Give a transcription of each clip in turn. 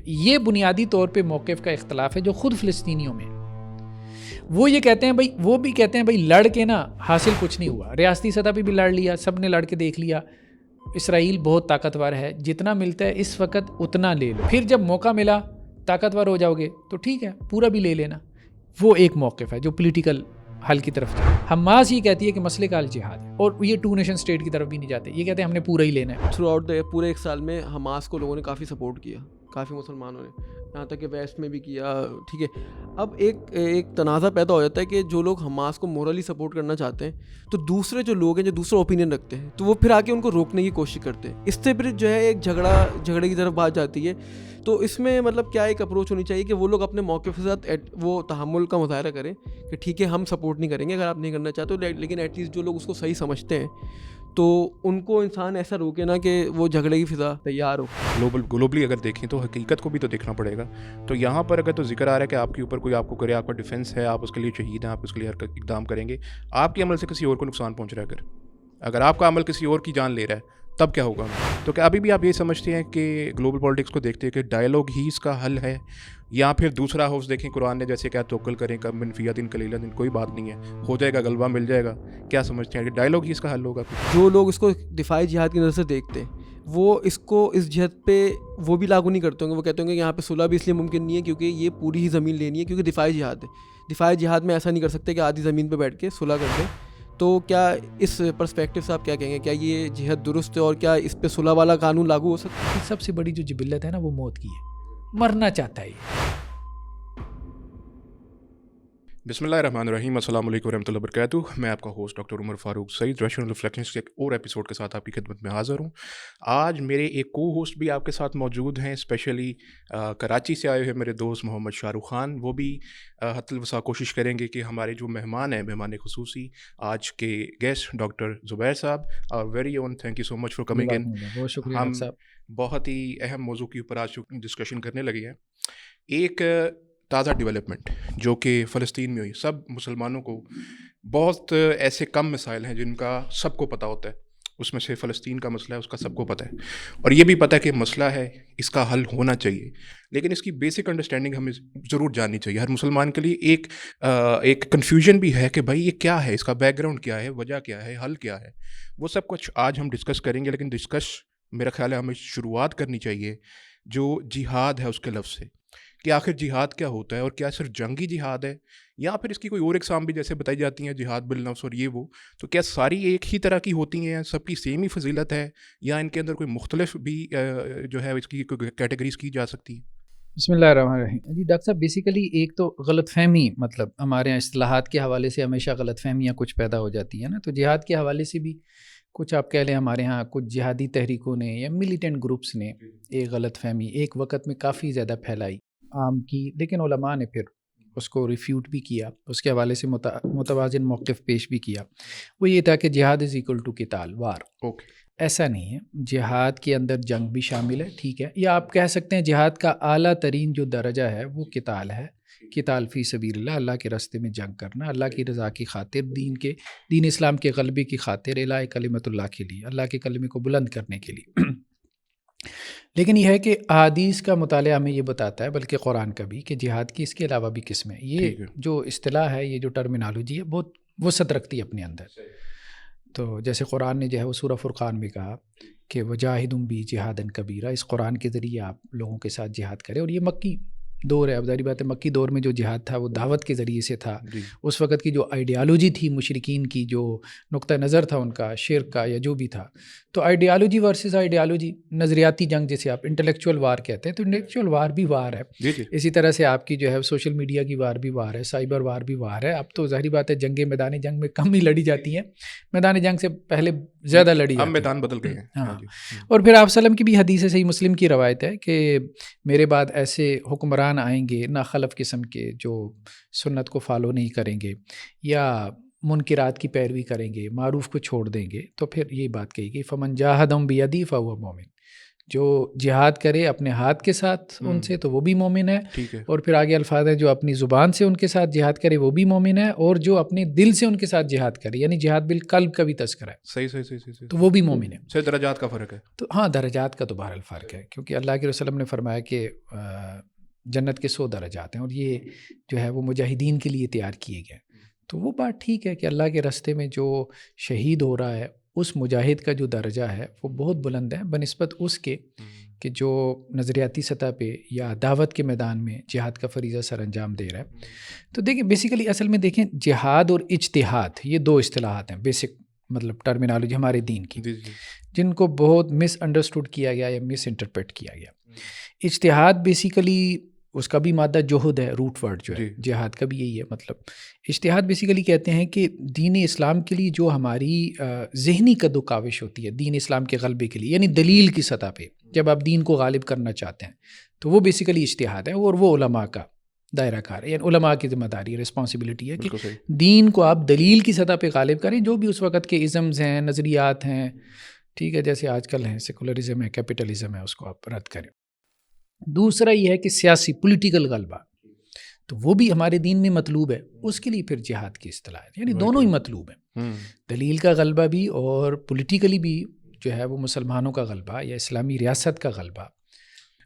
یہ بنیادی طور پہ موقف کا اختلاف ہے جو خود فلسطینیوں میں. وہ یہ کہتے ہیں بھائی، وہ بھی کہتے ہیں بھائی لڑ کے نا حاصل کچھ نہیں ہوا، ریاستی سطح پہ بھی لڑ لیا، سب نے لڑ کے دیکھ لیا، اسرائیل بہت طاقتور ہے، جتنا ملتا ہے اس وقت اتنا لے لو، پھر جب موقع ملا طاقتور ہو جاؤ گے تو ٹھیک ہے پورا بھی لے لینا. وہ ایک موقف ہے جو پولیٹیکل حل کی طرف جائے. حماس یہ کہتی ہے کہ مسئلے کا حل جہاد ہے، اور یہ 2 نیشن اسٹیٹ کی طرف بھی نہیں جاتے، یہ کہتے ہیں ہم نے پورا ہی لینا ہے. تھرو آؤٹ پورے 1 سال میں حماس کو لوگوں نے کافی سپورٹ کیا، کافی مسلمانوں نے، یہاں تک کہ ویسٹ میں بھی کیا. ٹھیک ہے، اب ایک تنازع پیدا ہو جاتا ہے کہ جو لوگ حماس کو مورلی سپورٹ کرنا چاہتے ہیں تو دوسرے جو لوگ ہیں جو دوسرا اوپینین رکھتے ہیں تو وہ پھر آ کے ان کو روکنے کی کوشش کرتے ہیں. اس سے پھر جو ہے ایک جھگڑے کی طرف بات جاتی ہے. تو اس میں مطلب کیا ایک اپروچ ہونی چاہیے کہ وہ لوگ اپنے موقف کے ساتھ وہ تحمل کا مظاہرہ کریں کہ ٹھیک ہے ہم سپورٹ نہیں کریں گے اگر آپ نہیں کرنا چاہتے ہو، لیکن ایٹ لیسٹ جو لوگ اس کو صحیح سمجھتے ہیں تو ان کو انسان ایسا روکے نا کہ وہ جھگڑے کی فضا تیار ہو. گلوبلی اگر دیکھیں تو حقیقت کو بھی تو دیکھنا پڑے گا. تو یہاں پر اگر تو ذکر آ رہا ہے کہ آپ کے اوپر کوئی آپ کو کرے، آپ کا ڈیفینس ہے، آپ اس کے لیے شہید ہیں، آپ اس کے لیے اقدام کریں گے، آپ کے عمل سے کسی اور کو نقصان پہنچ رہا ہے، اگر آپ کا عمل کسی اور کی جان لے رہا ہے تب کیا ہوگا؟ تو کیا ابھی بھی آپ یہ سمجھتے ہیں کہ گلوبل پالیٹکس کو دیکھتے ہیں کہ ڈائلاگ ہی اس کا حل ہے، یا پھر دوسرا ہوس دیکھیں قرآن نے جیسے کہا توکل کریں کم من فیۃ قلیلۃ، کوئی بات نہیں ہے، ہو جائے گا، غلبہ مل جائے گا. کیا سمجھتے ہیں کہ ڈائلاگ ہی اس کا حل ہوگا؟ جو لوگ اس کو دفاعی جہاد کی نظر سے دیکھتے ہیں وہ اس کو اس جہت پہ وہ بھی لاگو نہیں کرتے ہوں گے. وہ کہتے ہوں گے کہ یہاں پہ صلح بھی اس لیے ممکن نہیں ہے کیونکہ یہ پوری ہی زمین لینی ہے، کیونکہ دفاعی جہاد ہے. دفاعی جہاد میں ایسا نہیں کر سکتے کہ آدھی زمین پہ بیٹھ کے صلح کر دیں. تو کیا اس پرسپیکٹو سے آپ کیا کہیں گے، کیا یہ جہاد درست ہے اور کیا اس پہ صلح والا قانون لاگو ہو سکتا ہے؟ سب سے بڑی جو جبلت ہے نا وہ موت کی ہے، مرنا چاہتا ہے یہ. بسم اللہ الرحمن الرحیم. السلام علیکم ورحمۃ اللہ وبرکاتہ. میں آپ کا ہوسٹ ڈاکٹر عمر فاروق سعید ریشنل ریفلیکشنز کے ایک اور ایپیسوڈ کے ساتھ آپ کی خدمت میں حاضر ہوں. آج میرے ایک کو ہوسٹ بھی آپ کے ساتھ موجود ہیں، اسپیشلی کراچی سے آئے ہوئے میرے دوست محمد شاہ رخ خان. وہ بھی حد الوسع کوشش کریں گے کہ ہمارے جو مہمان ہیں، مہمان خصوصی آج کے گیسٹ ڈاکٹر زبیر صاحب، اور very own thank you so much for coming in. بہت شکریہ ہم صاحب. بہت ہی اہم موضوع کے اوپر آج ڈسکشن کرنے لگے ہیں. ایک تازہ ڈیولپمنٹ جو کہ فلسطین میں ہوئی، سب مسلمانوں کو بہت ایسے کم مسائل ہیں جن کا سب کو پتہ ہوتا ہے، اس میں سے فلسطین کا مسئلہ ہے، اس کا سب کو پتہ ہے، اور یہ بھی پتہ ہے کہ مسئلہ ہے، اس کا حل ہونا چاہیے، لیکن اس کی بیسک انڈرسٹینڈنگ ہمیں ضرور جاننی چاہیے. ہر مسلمان کے لیے ایک کنفیوژن بھی ہے کہ بھائی یہ کیا ہے، اس کا بیک گراؤنڈ کیا ہے، وجہ کیا ہے، حل کیا ہے. وہ سب کچھ آج ہم ڈسکس کریں گے، لیکن میرا خیال ہے ہمیں شروعات کرنی چاہیے جو جہاد ہے اس کے لفظ سے، کہ آخر جہاد کیا ہوتا ہے، اور کیا صرف جنگی جہاد ہے، یا پھر اس کی کوئی اور اقسام بھی جیسے بتائی جاتی ہیں، جہاد بالنفس اور یہ وہ، تو کیا ساری ایک ہی طرح کی ہوتی ہیں، سب کی سیم ہی فضیلت ہے، یا ان کے اندر کوئی مختلف بھی جو ہے اس کی کوئی کیٹیگریز کی جا سکتی ہیں؟ بسم اللہ الرحمن الرحیم. جی ڈاکٹر صاحب، بیسیکلی ایک تو غلط فہمی، مطلب ہمارے یہاں اصطلاحات کے حوالے سے ہمیشہ غلط فہمیاں کچھ پیدا ہو جاتی ہیں نا. تو جہاد کے حوالے سے بھی کچھ آپ کہہ لیں ہمارے ہاں کچھ جہادی تحریکوں نے یا ملیٹنٹ گروپس نے ایک غلط فہمی ایک وقت میں کافی زیادہ پھیلائی، عام کی، لیکن علماء نے پھر اس کو ریفیوٹ بھی کیا، اس کے حوالے سے متوازن موقف پیش بھی کیا. وہ یہ تھا کہ جہاد از ایکول ٹو قتال، وار. ایسا نہیں ہے، جہاد کے اندر جنگ بھی شامل ہے، ٹھیک ہے، یا آپ کہہ سکتے ہیں جہاد کا اعلیٰ ترین جو درجہ ہے وہ قتال ہے. قتال فی سبیل اللہ، اللہ کے راستے میں جنگ کرنا، اللہ کی رضا کی خاطر، دین اسلام کے غلبے کی خاطر، اعلاء کلمت اللہ کے لیے، اللہ کے کلمے کو بلند کرنے کے لیے. لیکن یہ ہے کہ احادیث کا مطالعہ ہمیں یہ بتاتا ہے، بلکہ قرآن کا بھی، کہ جہاد کی اس کے علاوہ بھی قسمیں. یہ جو اصطلاح ہے، یہ جو ٹرمینالوجی ہے، بہت وسعت رکھتی ہے اپنے اندر. تو جیسے قرآن نے جو ہے وہ سورہ فرقان میں کہا کہ وجاہدوا بہ جہادا کبیرا، اس قرآن کے ذریعے آپ لوگوں کے ساتھ جہاد کریں. اور یہ مکی دور ہے، اب ظاہری بات ہے مکی دور میں جو جہاد تھا وہ دعوت کے ذریعے سے تھا. اس وقت کی جو آئیڈیالوجی تھی مشرکین کی، جو نقطہ نظر تھا ان کا شرک کا یا جو بھی تھا، تو آئیڈیالوجی ورسز آئیڈیالوجی، نظریاتی جنگ جسے آپ انٹلیکچوئل وار کہتے ہیں، تو انٹلیکچوئل وار بھی وار ہے. اسی طرح سے آپ کی جو ہے سوشل میڈیا کی وار بھی وار ہے، سائبر وار بھی وار ہے. اب تو ظاہری بات ہے جنگیں میدان جنگ میں کم ہی لڑی جاتی ہیں، میدان جنگ سے پہلے زیادہ لڑی جاتی ہیں، اب میدان بدل گئے ہیں. ہاں. اور پھر آپ وسلم کی بھی حدیث ہے، صحیح مسلم کی روایت ہے کہ میرے بعد ایسے حکمران آئیں گے ناخلف قسم کے جو سنت کو فالو نہیں کریں گے یا منکرات کی پیروی کریں گے، معروف کو چھوڑ دیں گے. تو پھر یہ بات کہی گئی فمن جاہدہم بیدی فہو مومن، جو جہاد کرے اپنے ہاتھ کے ساتھ ان سے تو وہ بھی مومن ہے. ٹھیک ہے. اور پھر آگے الفاظ ہیں جو اپنی زبان سے ان کے ساتھ جہاد کرے وہ بھی مومن ہے, اور جو اپنے دل سے ان کے ساتھ جہاد کرے یعنی جہاد بالقلب کا بھی تذکرہ ہے. صحیح. تو وہ بھی مومن ہے. صحیح. درجات کا فرق ہے. تو ہاں درجات کا تو بہرحال فرق ہے, کیونکہ اللہ کے رسول نے فرمایا کہ جنت کے 100 درجات ہیں, اور یہ جو ہے وہ مجاہدین کے لیے تیار کیے گئے. تو وہ بات ٹھیک ہے کہ اللہ کے راستے میں جو شہید ہو رہا ہے اس مجاہد کا جو درجہ ہے وہ بہت بلند ہے بنسبت اس کے کہ جو نظریاتی سطح پہ یا دعوت کے میدان میں جہاد کا فریضہ سر انجام دے رہا ہے. تو دیکھیں بیسیکلی اصل میں دیکھیں جہاد اور اجتہاد یہ 2 اصطلاحات ہیں بیسک مطلب ٹرمینالوجی ہمارے دین کی, جن کو بہت مس انڈرسٹوڈ کیا گیا یا مس انٹرپریٹ کیا گیا. اجتہاد بیسیکلی اس کا بھی مادہ جوہد ہے, روٹ ورڈ جو ہے جہاد کا بھی یہی ہے. مطلب اجتہاد بیسیکلی کہتے ہیں کہ دین اسلام کے لیے جو ہماری ذہنی قد و کاوش ہوتی ہے دین اسلام کے غلبے کے لیے, یعنی دلیل کی سطح پہ جب آپ دین کو غالب کرنا چاہتے ہیں تو وہ بیسیکلی اجتہاد ہے. اور وہ علماء کا دائرہ کار ہے, یعنی علماء کی ذمہ داری رسپانسبلٹی ہے کہ دین کو آپ دلیل کی سطح پہ غالب کریں. جو بھی اس وقت کے ازمز ہیں نظریات ہیں, ٹھیک ہے, جیسے آج کل ہیں سیکولرزم ہے کیپٹلزم ہے, اس کو آپ رد کریں. دوسرا یہ ہے کہ سیاسی پولیٹیکل غلبہ, تو وہ بھی ہمارے دین میں مطلوب ہے. اس کے لیے پھر جہاد کی اصطلاح ہے, یعنی دونوں ہی مطلوب ہیں, دلیل کا غلبہ بھی اور پولیٹیکلی بھی جو ہے وہ مسلمانوں کا غلبہ یا اسلامی ریاست کا غلبہ.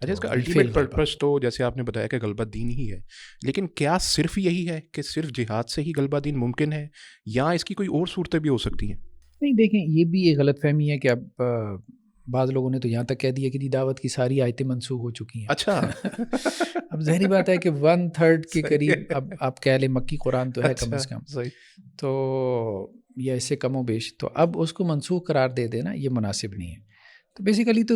اچھا, اس کا الٹیمیٹ پرپس تو جیسے آپ نے بتایا کہ غلبہ دین ہی ہے, لیکن کیا صرف یہی ہے کہ صرف جہاد سے ہی غلبہ دین ممکن ہے یا اس کی کوئی اور صورتیں بھی ہو سکتی ہیں؟ نہیں دیکھیں, یہ بھی ایک غلط فہمی ہے کہ اب بعض لوگوں نے تو یہاں تک کہہ دیا کہ دعوت کی ساری آیتیں منسوخ ہو چکی ہیں. اچھا. اب ظاہری بات ہے کہ 1/3 کے قریب اب آپ کہہ لیں مکی قرآن تو ہے کم از کم, تو یا اس سے کم و بیش, تو اب اس کو منسوخ قرار دے دینا یہ مناسب نہیں ہے. تو بیسیکلی تو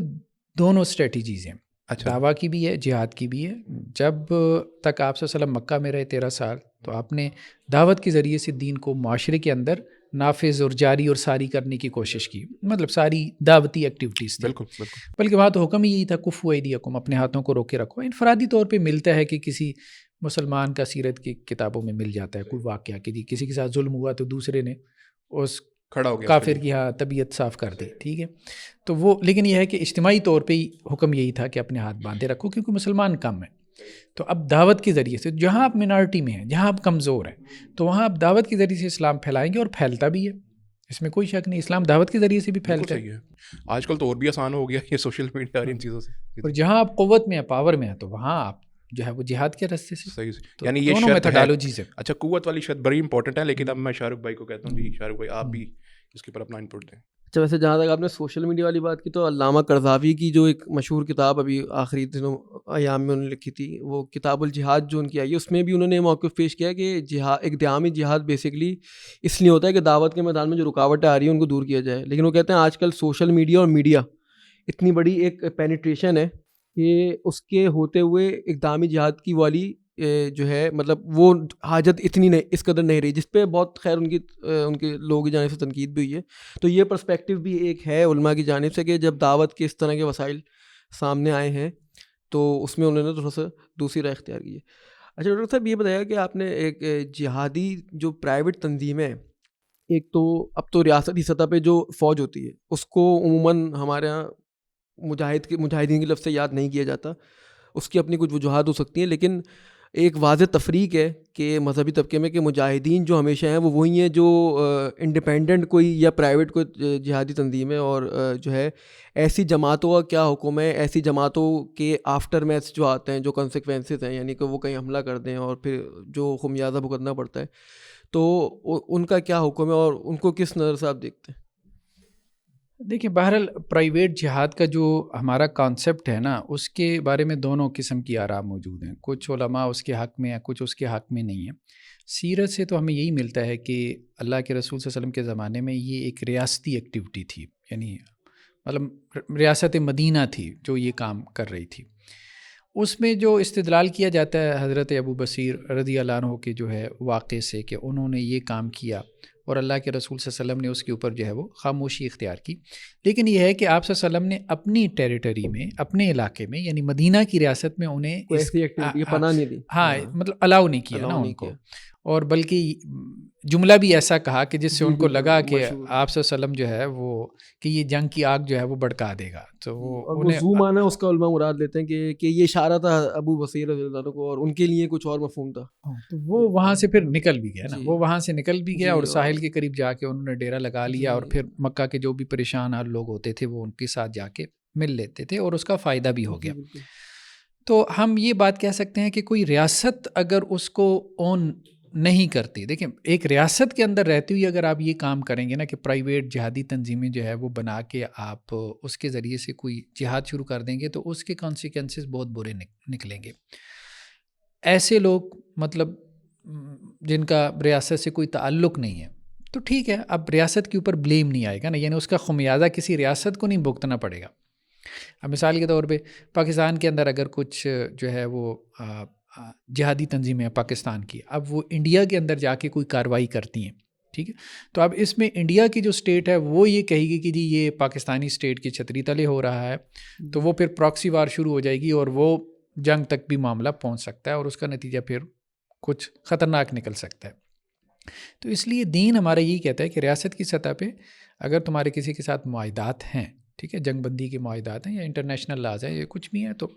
دونوں اسٹریٹجیز ہیں, دعویٰ کی بھی ہے جہاد کی بھی ہے. جب تک آپ صلی اللہ علیہ وسلم مکہ میں رہے 13 سال تو آپ نے دعوت کے ذریعے سے دین کو معاشرے کے اندر نافذ اور جاری اور ساری کرنے کی کوشش کی, مطلب ساری دعوتی ایکٹیویٹیز تھی. بالکل. بلکہ وہاں تو حکم ہی یہی تھا کفوا ایدیکم, اپنے ہاتھوں کو روکے رکھو. انفرادی طور پہ ملتا ہے کہ کسی مسلمان کا سیرت کی کتابوں میں مل جاتا ہے کوئی واقعہ کہ کسی کے ساتھ ظلم ہوا تو دوسرے نے اس کھڑا ہو گیا کافر کی طبیعت صاف کر دی, ٹھیک ہے. تو وہ لیکن یہ ہے کہ اجتماعی طور پہ ہی حکم یہی تھا کہ اپنے ہاتھ باندھے رکھو کیونکہ مسلمان کم ہیں. تو اب دعوت کے ذریعے سے جہاں آپ منارٹی میں ہیں, جہاں آپ کمزور ہیں, تو وہاں آپ دعوت کے ذریعے سے اسلام پھیلائیں گے, اور پھیلتا بھی ہے, اس میں کوئی شک نہیں. اسلام دعوت کے ذریعے سے بھی پھیلتا ہے. آج کل تو اور بھی آسان ہو گیا یہ سوشل میڈیا اور ان چیزوں سے. اور جہاں آپ قوت میں ہیں, پاور میں ہیں, تو وہااں آپ جو ہے وہ جہاد کے راستے سے. صحیح, یعنی یہ دونوں میتھڈالوجیز ہیں. اچھا, قوت والی شرط بڑی امپورٹنٹ ہے, لیکن اب میں شاہ رخ بھائی کو کہتا ہوں جی شاہ رخ بھائی آپ بھی اس کے اوپر اپنا انپٹ دیں. اچھا, ویسے جہاں تک آپ نے سوشل میڈیا والی بات کی تو علامہ قرضاوی کی جو ایک مشہور کتاب ابھی آخری دنوں ایام میں انہوں نے لکھی تھی, وہ کتاب الجہاد جو ان کی آئی ہے, اس میں بھی انہوں نے موقف پیش کیا کہ ایک دعامی جہاد بیسکلی اس لیے ہوتا ہے کہ دعوت کے میدان میں جو رکاوٹیں آ رہی ہیں ان کو دور کیا جائے. لیکن وہ کہتے ہیں آج کل سوشل میڈیا اور میڈیا اتنی بڑی ایک پینیٹریشن ہے کہ اس کے ہوتے ہوئے اقدامی جہاد کی والی جو ہے مطلب وہ حاجت اتنی نہیں اس قدر نہیں رہی, جس پہ بہت خیر ان کے لوگوں کی جانب سے تنقید بھی ہوئی ہے. تو یہ پرسپیکٹیو بھی ایک ہے علماء کی جانب سے کہ جب دعوت کے اس طرح کے وسائل سامنے آئے ہیں تو اس میں انہوں نے تھوڑا سا دوسری رائے اختیار کی ہے. اچھا ڈاکٹر صاحب, یہ بتایا کہ آپ نے ایک جہادی جو پرائیویٹ تنظیمیں ہیں, ایک تو اب تو ریاستی سطح پہ جو فوج ہوتی ہے اس کو عموماً ہمارے یہاں مجاہدین کے لفظ سے یاد نہیں کیا جاتا, اس کی اپنی کچھ وجوہات ہو سکتی ہیں, لیکن ایک واضح تفریق ہے کہ مذہبی طبقے میں کہ مجاہدین جو ہمیشہ ہیں وہ وہی ہیں جو انڈیپینڈنٹ کوئی یا پرائیویٹ کوئی جہادی تنظیم ہے, اور جو ہے ایسی جماعتوں کا کیا حکم ہے, ایسی جماعتوں کے آفٹر میتھس جو آتے ہیں, جو کنسیکوینسز ہیں, یعنی کہ وہ کہیں حملہ کر دیں اور پھر جو خمیازہ بھگتنا پڑتا ہے, تو ان کا کیا حکم ہے اور ان کو کس نظر سے آپ دیکھتے ہیں؟ دیکھیں بہرحال پرائیویٹ جہاد کا جو ہمارا کانسیپٹ ہے نا, اس کے بارے میں دونوں قسم کی آراء موجود ہیں. کچھ علماء اس کے حق میں ہیں, کچھ اس کے حق میں نہیں ہیں. سیرت سے تو ہمیں یہی ملتا ہے کہ اللہ کے رسول صلی اللہ علیہ وسلم کے زمانے میں یہ ایک ریاستی ایکٹیویٹی تھی, یعنی مطلب ریاست مدینہ تھی جو یہ کام کر رہی تھی. اس میں جو استدلال کیا جاتا ہے حضرت ابو بصیر رضی اللہ عنہ کے جو ہے واقعے سے کہ انہوں نے یہ کام کیا اور اللہ کے رسول صلی اللہ علیہ وسلم نے اس کے اوپر جو ہے وہ خاموشی اختیار کی. لیکن یہ ہے کہ آپ صلی اللہ علیہ وسلم نے اپنی ٹیریٹری میں, اپنے علاقے میں, یعنی مدینہ کی ریاست میں انہیں پناہ نہیں دی, ہاں مطلب الاؤ نہیں کیا نا ان کو. اور بلکہ جملہ بھی ایسا کہا کہ جس سے جی ان کو بالکل، لگا کہ مشہور۔ آپ صلی اللہ علیہ وسلم جو ہے وہ کہ یہ جنگ کی آگ جو ہے وہ بھڑکا دے گا، تو وہ اور وہ انہیں زوم آنا اس کا علماء مراد لیتے ہیں کہ یہ اشارہ تھا ابو بصیر رضی اللہ عنہ کو، اور ان کے لیے کچھ اور مفہوم تھا۔ تو وہ وہاں سے پھر نکل بھی گیا نا، جی وہ وہاں سے نکل بھی گیا جی، اور ساحل کے قریب جا کے انہوں نے ڈیرا لگا لیا، اور جی پھر مکہ کے جو بھی پریشان حال لوگ ہوتے تھے وہ ان کے ساتھ جا کے مل لیتے تھے اور اس کا فائدہ بھی ہو جی گیا۔ بالکل۔ تو ہم یہ بات کہہ سکتے ہیں کہ کوئی ریاست اگر اس کو اون نہیں کرتی، دیکھیں ایک ریاست کے اندر رہتے ہوئے اگر آپ یہ کام کریں گے نا کہ پرائیویٹ جہادی تنظیمیں جو ہے وہ بنا کے آپ اس کے ذریعے سے کوئی جہاد شروع کر دیں گے تو اس کے کانسیکوینسز بہت برے نکلیں گے۔ ایسے لوگ مطلب جن کا ریاست سے کوئی تعلق نہیں ہے تو ٹھیک ہے، اب ریاست کے اوپر بلیم نہیں آئے گا نا، یعنی اس کا خمیازہ کسی ریاست کو نہیں بھگتنا پڑے گا۔ اب مثال کے طور پہ پاکستان کے اندر اگر کچھ جو ہے وہ جہادی تنظیمیں ہیں پاکستان کی، اب وہ انڈیا کے اندر جا کے کوئی کارروائی کرتی ہیں، ٹھیک ہے، تو اب اس میں انڈیا کی جو اسٹیٹ ہے وہ یہ کہے گی کہ جی یہ پاکستانی اسٹیٹ کی چھتری تلے ہو رہا ہے، تو وہ پھر پراکسی وار شروع ہو جائے گی اور وہ جنگ تک بھی معاملہ پہنچ سکتا ہے اور اس کا نتیجہ پھر کچھ خطرناک نکل سکتا ہے۔ تو اس لیے دین ہمارا یہی کہتا ہے کہ ریاست کی سطح پہ اگر تمہارے کسی کے ساتھ معاہدات ہیں، ٹھیک ہے، جنگ بندی کے معاہدات ہیں یا انٹرنیشنل لاز ہیں یا کچھ بھی ہیں، تو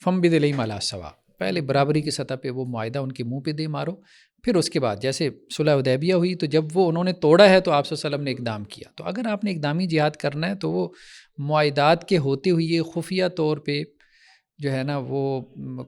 فم بدلئی مالا سوا، پہلے برابری کی سطح پہ وہ معاہدہ ان کے منہ پہ دے مارو، پھر اس کے بعد جیسے صلح حدیبیہ ہوئی تو جب وہ انہوں نے توڑا ہے تو آپ صلی اللہ علیہ وسلم نے اقدام کیا، تو اگر آپ نے اقدامی جہاد کرنا ہے تو وہ معاہدات کے ہوتے ہوئے خفیہ طور پہ جو ہے نا وہ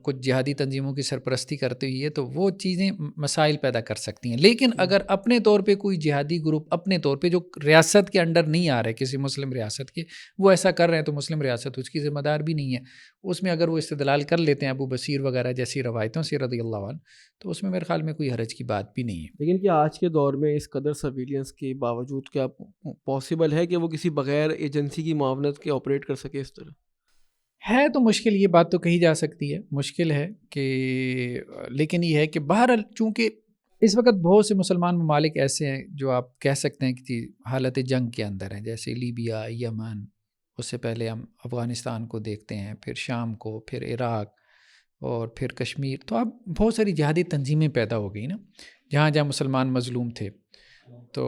کچھ جہادی تنظیموں کی سرپرستی کرتے ہوئے تو وہ چیزیں مسائل پیدا کر سکتی ہیں۔ لیکن اگر اپنے طور پہ کوئی جہادی گروپ اپنے طور پہ جو ریاست کے انڈر نہیں آ رہے، کسی مسلم ریاست کے، وہ ایسا کر رہے ہیں تو مسلم ریاست اس کی ذمہ دار بھی نہیں ہے۔ اس میں اگر وہ استدلال کر لیتے ہیں ابو بصیر وغیرہ جیسی روایتوں سے رضی اللہ عنہ، تو اس میں میرے خیال میں کوئی حرج کی بات بھی نہیں ہے۔ لیکن کیا آج کے دور میں اس قدر سرویلنس کے باوجود کیا پاسبل ہے کہ وہ کسی بغیر ایجنسی کی معاونت کے آپریٹ کر سکے اس طرح؟ ہے تو مشکل، یہ بات تو کہی جا سکتی ہے، مشکل ہے کہ، لیکن یہ ہے کہ بہرحال چونکہ اس وقت بہت سے مسلمان ممالک ایسے ہیں جو آپ کہہ سکتے ہیں کہ حالت جنگ کے اندر ہیں، جیسے لیبیا، یمن، اس سے پہلے ہم افغانستان کو دیکھتے ہیں، پھر شام کو، پھر عراق اور پھر کشمیر، تو اب بہت ساری جہادی تنظیمیں پیدا ہو گئی نا جہاں جہاں مسلمان مظلوم تھے، تو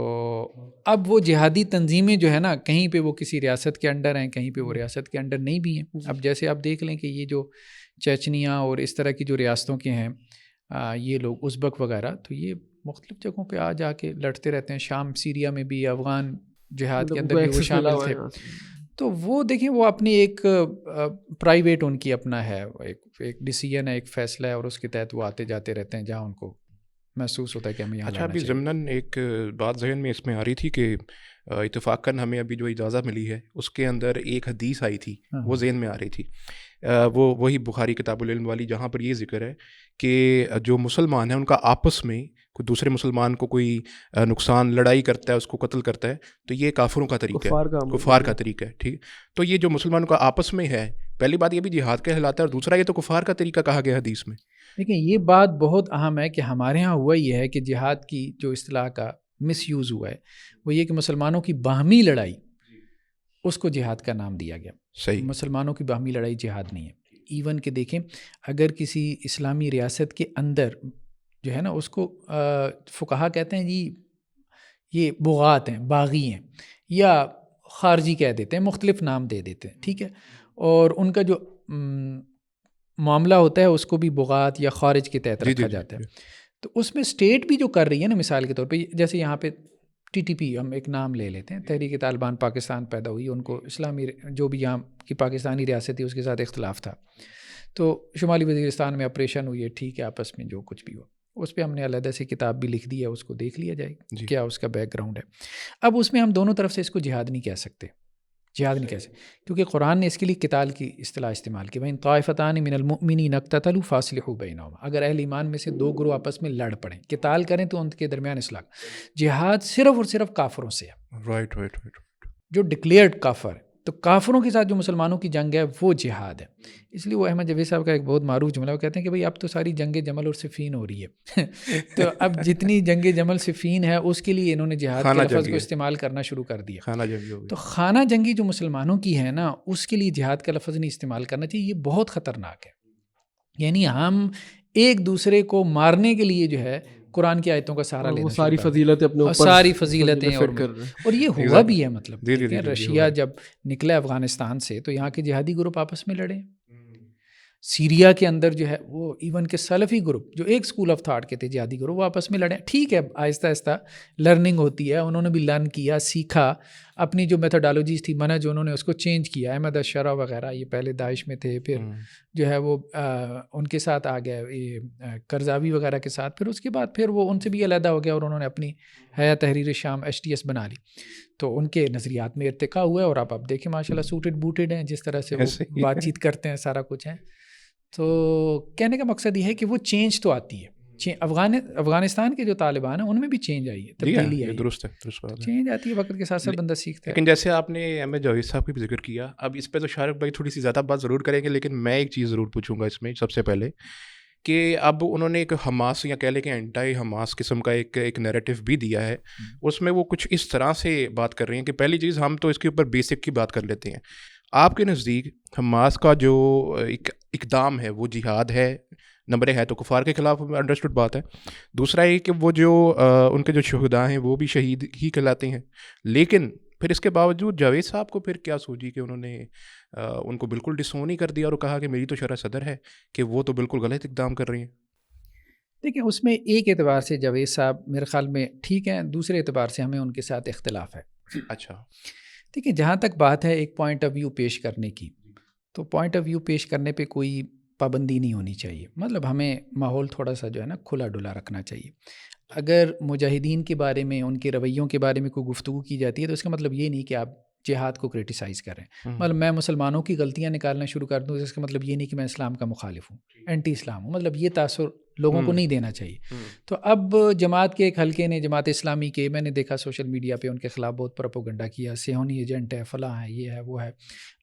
اب وہ جہادی تنظیمیں جو ہے نا کہیں پہ وہ کسی ریاست کے انڈر ہیں، کہیں پہ وہ ریاست کے انڈر نہیں بھی ہیں۔ اب جیسے آپ دیکھ لیں کہ یہ جو چیچنیا اور اس طرح کی جو ریاستوں کے ہیں یہ لوگ ازبک وغیرہ، تو یہ مختلف جگہوں پہ آ جا کے لڑتے رہتے ہیں، شام سیریا میں بھی، افغان جہاد کے اندر بھی وہ شامل تھے۔ تو وہ دیکھیں وہ اپنی ایک پرائیویٹ ان کی اپنا ہے، ایک ڈیسیژن ہے، ایک فیصلہ ہے، اور اس کے تحت وہ آتے جاتے رہتے ہیں جہاں ان کو محسوس ہوتا ہے کہ ہمیں یہاں اچھا، ابھی لڑنا چاہیے۔ ضمناً ایک بات ذہن میں اس میں آ رہی تھی کہ اتفاقاً ہمیں ابھی جو اجازت ملی ہے اس کے اندر ایک حدیث آئی تھی، وہ ذہن میں آ رہی تھی، وہی بخاری کتاب العلم والی، جہاں پر یہ ذکر ہے کہ جو مسلمان ہیں ان کا آپس میں کوئی دوسرے مسلمان کو کوئی نقصان، لڑائی کرتا ہے، اس کو قتل کرتا ہے، تو یہ کافروں کا طریقہ ہے، کفار کا طریقہ ہے، ٹھیک۔ تو یہ جو مسلمانوں کا آپس میں ہے، پہلی بات یہ بھی جہاد کہلاتا ہے، اور دوسرا یہ تو کفار کا طریقہ کہا گیا حدیث میں۔ دیکھیں یہ بات بہت اہم ہے کہ ہمارے ہاں ہوا یہ ہے کہ جہاد کی جو اصطلاح کا مس یوز ہوا ہے وہ یہ کہ مسلمانوں کی باہمی لڑائی، اس کو جہاد کا نام دیا گیا۔ صحیح، مسلمانوں کی باہمی لڑائی جہاد نہیں ہے۔ ایون کہ دیکھیں اگر کسی اسلامی ریاست کے اندر جو ہے نا اس کو فقہا کہتے ہیں جی یہ بغات ہیں، باغی ہیں، یا خارجی کہہ دیتے ہیں، مختلف نام دے دیتے ہیں، ٹھیک ہے، اور ان کا جو معاملہ ہوتا ہے اس کو بھی بغات یا خارج کے تحت رکھا جاتا ہے۔ تو اس میں اسٹیٹ بھی جو کر رہی ہے نا، مثال کے طور پہ جیسے یہاں پہ ٹی ٹی پی، ہم ایک نام لے لیتے ہیں، تحریک طالبان پاکستان پیدا ہوئی، ان کو اسلامی جو بھی یہاں کی پاکستانی ریاست تھی اس کے ساتھ اختلاف تھا، تو شمالی وزیرستان میں آپریشن ہوئی ہے، ٹھیک ہے، آپس میں جو کچھ بھی ہوا، اس پہ ہم نے علیحدہ سے کتاب بھی لکھ دی ہے، اس کو دیکھ لیا جائے کیا اس کا بیک گراؤنڈ ہے۔ اب اس میں ہم دونوں طرف سے اس کو جہاد نہیں کہہ سکتے، جہاد نہیں کہہ سکتے، کیونکہ قرآن نے اس کے لیے قتال کی اصطلاح استعمال کی، وَإِن طَائِفَتَانِ مِنَ الْمُؤْمِنِينَ اقْتَتَلُوا فَأَصْلِحُوا بَيْنَهُمَا، اگر اہل ایمان میں سے دو گروہ آپس میں لڑ پڑیں، قتال کریں تو ان کے درمیان اصلاح۔ جہاد صرف اور صرف کافروں سے ہے، رائٹ، جو ڈکلیئرڈ کافر ہے، تو کافروں کے ساتھ جو مسلمانوں کی جنگ ہے وہ جہاد ہے۔ اس لیے وہ احمد جاوید صاحب کا ایک بہت معروف جملہ، وہ کہتے ہیں کہ بھئی اب تو ساری جنگ جمل اور صفین ہو رہی ہے تو اب جتنی جنگ جمل صفین ہے اس کے لیے انہوں نے جہاد کے لفظ کو استعمال کرنا شروع کر دیا۔ خانہ جنگی ہو گئی، تو خانہ جنگی جو مسلمانوں کی ہے نا اس کے لیے جہاد کا لفظ نہیں استعمال کرنا چاہیے، یہ بہت خطرناک ہے۔ یعنی ہم ایک دوسرے کو مارنے کے لیے جو ہے قرآن کی آیتوں کا سہارا وہ لینا ساری شروع کر دیں، فضیلتیں اپنے اور اوپر ساری فضیلتیں فٹ کر رہے ہیں. اور یہ ہوا Exactly. بھی ہے. مطلب جی جی دیکھیں، جی رشیا جب نکلا افغانستان سے تو یہاں کے جہادی گروپ آپس میں لڑے. سیریا کے اندر جو ہے وہ ایون کے سلفی گروپ جو ایک اسکول آف تھاٹ کے تھے جہادی گروپ وہ آپس میں لڑے. ٹھیک ہے، آہستہ آہستہ لرننگ ہوتی ہے، انہوں نے بھی لرن کیا، سیکھا، اپنی جو میتھڈالوجیز تھی، منہج انہوں نے اس کو چینج کیا. احمد اشرا وغیرہ یہ پہلے داعش میں تھے، پھر جو ہے وہ ان کے ساتھ آ گیا، یہ کرزاوی وغیرہ کے ساتھ، پھر اس کے بعد پھر وہ ان سے بھی علیحدہ ہو گیا اور انہوں نے اپنی حیات تحریر شام HTS بنا لی. تو ان کے نظریات میں ارتقاء ہوا ہے اور آپ دیکھیں ماشاء اللہ سوٹڈ بوٹڈ ہیں جس طرح سے وہ بات چیت کرتے ہیں، سارا کچھ ہے. تو کہنے کا مقصد یہ ہے کہ وہ چینج تو آتی ہے. افغانستان کے جو طالبان ہیں ان میں بھی چینج آئی ہے، تبدیلی آئی ہے. درست ہے، درست بات ہے. چینج آتی ہے، وقت کے ساتھ ساتھ بندہ سیکھتا ہے. لیکن جیسے آپ نے ایم اے جاوید صاحب کی بھی ذکر کیا، اب اس پہ تو شارق بھائی تھوڑی سی زیادہ بات ضرور کریں گے، لیکن میں ایک چیز ضرور پوچھوں گا اس میں سب سے پہلے کہ اب انہوں نے ایک حماس یا کہہ لیں کہ اینٹائی حماس قسم کا ایک نیریٹو بھی دیا ہے. اس میں وہ کچھ اس طرح سے بات کر رہی ہیں کہ پہلی چیز ہم تو اس کے اوپر بیسک کی بات کر لیتے ہیں. آپ کے نزدیک حماس کا جو اقدام ہے وہ جہاد ہے؟ نمبر ایک ہے تو کفار کے خلاف انڈرسٹوڈ بات ہے. دوسرا یہ کہ وہ جو ان کے جو شہداء ہیں وہ بھی شہید ہی کہلاتے ہیں. لیکن پھر اس کے باوجود جاوید صاحب کو پھر کیا سوچی کہ انہوں نے ان کو بالکل ڈسون ہی کر دیا اور کہا کہ میری تو شرح صدر ہے کہ وہ تو بالکل غلط اقدام کر رہی ہیں. دیکھیں اس میں ایک اعتبار سے جاوید صاحب میرے خیال میں ٹھیک ہیں، دوسرے اعتبار سے ہمیں ان کے ساتھ اختلاف ہے. اچھا، دیکھیں جہاں تک بات ہے ایک پوائنٹ آف ویو پیش کرنے کی، تو پوائنٹ آف ویو پیش کرنے پہ کوئی پابندی نہیں ہونی چاہیے. مطلب ہمیں ماحول تھوڑا سا جو ہے نا کھلا ڈلا رکھنا چاہیے. اگر مجاہدین کے بارے میں، ان کے رویوں کے بارے میں کوئی گفتگو کی جاتی ہے تو اس کا مطلب یہ نہیں کہ آپ جہاد کو کرٹیسائز کریں. مطلب میں مسلمانوں کی غلطیاں نکالنا شروع کر دوں، اس کا مطلب یہ نہیں کہ میں اسلام کا مخالف ہوں، اینٹی اسلام ہوں. مطلب یہ تاثر لوگوں کو نہیں دینا چاہیے. تو اب جماعت کے ایک حلقے نے، جماعت اسلامی کے، میں نے دیکھا سوشل میڈیا پہ ان کے خلاف بہت پروپیگنڈا کیا، صہیونی ایجنٹ ہے، فلاں ہے، یہ ہے، وہ ہے.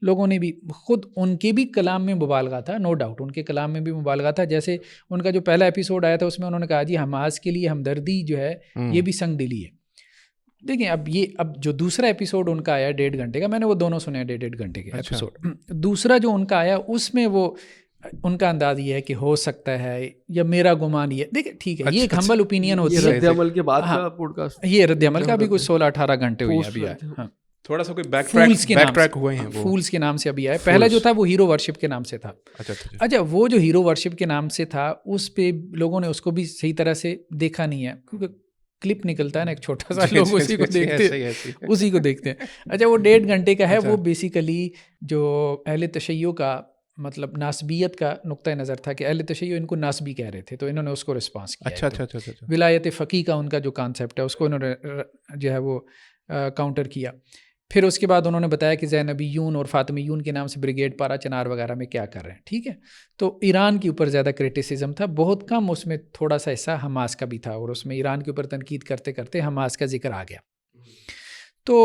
لوگوں نے بھی خود ان کے بھی کلام میں مبالغہ تھا، نو ڈاؤٹ ان کے کلام میں بھی مبالغہ تھا. جیسے ان کا جو پہلا ایپیسوڈ آیا تھا اس میں انہوں نے کہا جی حماس کے لیے ہمدردی جو ہے یہ بھی سنگ دلی ہے. دیکھیں اب جو دوسرا ایپیسوڈ ان کا آیا 1.5 گھنٹے کا، میں نے وہ دونوں سنے 1.5 گھنٹے کے ایپیسوڈ. دوسرا جو ان کا آیا اس میں وہ ان کا انداز یہ ہے کہ ہو سکتا ہے یا میرا گمان یہ. دیکھیں ٹھیک ہے، یہ ایک ہمبل اوپینین ہوتی ہے. رد عمل کے بعد کا پوڈ کاسٹ، یہ رد عمل کا بھی کوئی 16-18 گھنٹے ہوئی ابھی آیا. ہاں تھوڑا سا کوئی بیک ٹریک ہوئے ہیں، فولز کے نام سے ابھی آیا. پہلا جو تھا وہ ہیرو ورشپ کے نام سے تھا. اچھا وہ جو ہیرو ورشپ کے نام سے تھا اس پہ لوگوں نے اس کو بھی صحیح طرح سے دیکھا نہیں ہے، کیونکہ کلپ نکلتا ہے نا ایک چھوٹا سا، لوگ اسی کو دیکھتے ہیں. اچھا وہ 1.5 گھنٹے کا ہے. وہ بیسیکلی جو اہل تشیع کا مطلب ناسبیت کا نقطہ نظر تھا کہ اہل تشیع ان کو ناسبی کہہ رہے تھے، تو انہوں نے اس کو رسپانس کیا. اچھا. ولایت فقیہ کا ان کا جو کانسیپٹ ہے اس کو انہوں نے جو ہے وہ کاؤنٹر کیا. پھر اس کے بعد انہوں نے بتایا کہ زینبیون اور فاطمیون کے نام سے بریگیڈ پارا چنار وغیرہ میں کیا کر رہے ہیں. ٹھیک ہے، تو ایران کے اوپر زیادہ کرٹیسزم تھا، بہت کم اس میں تھوڑا سا حصہ حماس کا بھی تھا، اور اس میں ایران کے اوپر تنقید کرتے کرتے حماس کا ذکر آ گیا. تو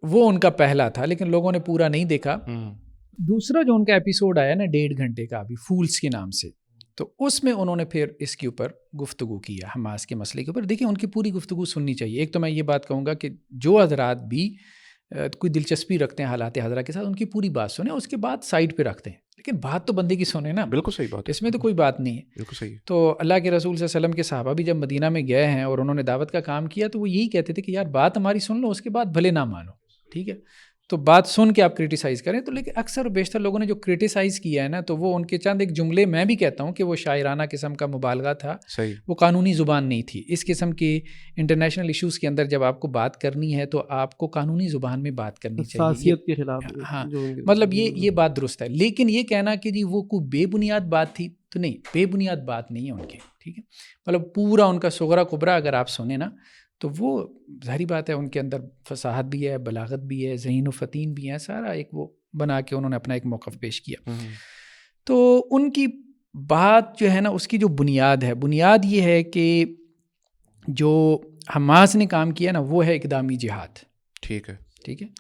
وہ ان کا پہلا تھا، لیکن لوگوں نے پورا نہیں دیکھا. دوسرا جو ان کا ایپیسوڈ آیا نا 1.5 گھنٹے کا ابھی فولز کے نام سے، تو اس میں انہوں نے پھر اس کے اوپر گفتگو کیا، حماس کے مسئلے کے اوپر. دیکھیں ان کی پوری گفتگو سننی چاہیے. ایک تو میں یہ بات کہوں گا کہ جو حضرات بھی کوئی دلچسپی رکھتے ہیں حالات حاضرہ کے ساتھ، ان کی پوری بات سنیں، اس کے بعد سائڈ پہ رکھتے ہیں، لیکن بات تو بندے کی سنیں نا. بالکل صحیح بات، اس میں تو کوئی بات نہیں ہے. بالکل صحیح. تو اللہ کے رسول صلی اللہ علیہ وسلم کے صحابہ بھی جب مدینہ میں گئے ہیں اور انہوں نے دعوت کا کام کیا تو وہ یہی کہتے تھے کہ یار بات ہماری سن لو، اس کے بعد بھلے نہ مانو. ٹھیک ہے، تو بات سن کے آپ کرٹیسائز کریں. تو لیکن اکثر و بیشتر لوگوں نے جو کرٹیسائز کیا ہے نا، تو وہ ان کے چند ایک جملے میں بھی کہتا ہوں کہ وہ شاعرانہ قسم کا مبالغہ تھا. صحیح. وہ قانونی زبان نہیں تھی. اس قسم کے انٹرنیشنل ایشوز کے اندر جب آپ کو بات کرنی ہے تو آپ کو قانونی زبان میں بات کرنی چاہیے، حساسیت کے خلاف. ہاں مطلب یہ بات درست ہے. لیکن یہ کہنا کہ جی وہ کوئی بے بنیاد بات تھی، تو نہیں، بے بنیاد بات نہیں ہے ان کی. ٹھیک ہے، مطلب پورا ان کا صغرا کبرا اگر آپ سنیں نا تو وہ ظاہری بات ہے ان کے اندر فصاحت بھی ہے، بلاغت بھی ہے، ذہین و فطین بھی ہے، سارا ایک وہ بنا کے انہوں نے اپنا ایک موقف پیش کیا. تو ان کی بات جو ہے نا اس کی جو بنیاد ہے، بنیاد یہ ہے کہ جو حماس نے کام کیا نا وہ ہے اقدامی جہاد. ٹھیک ہے،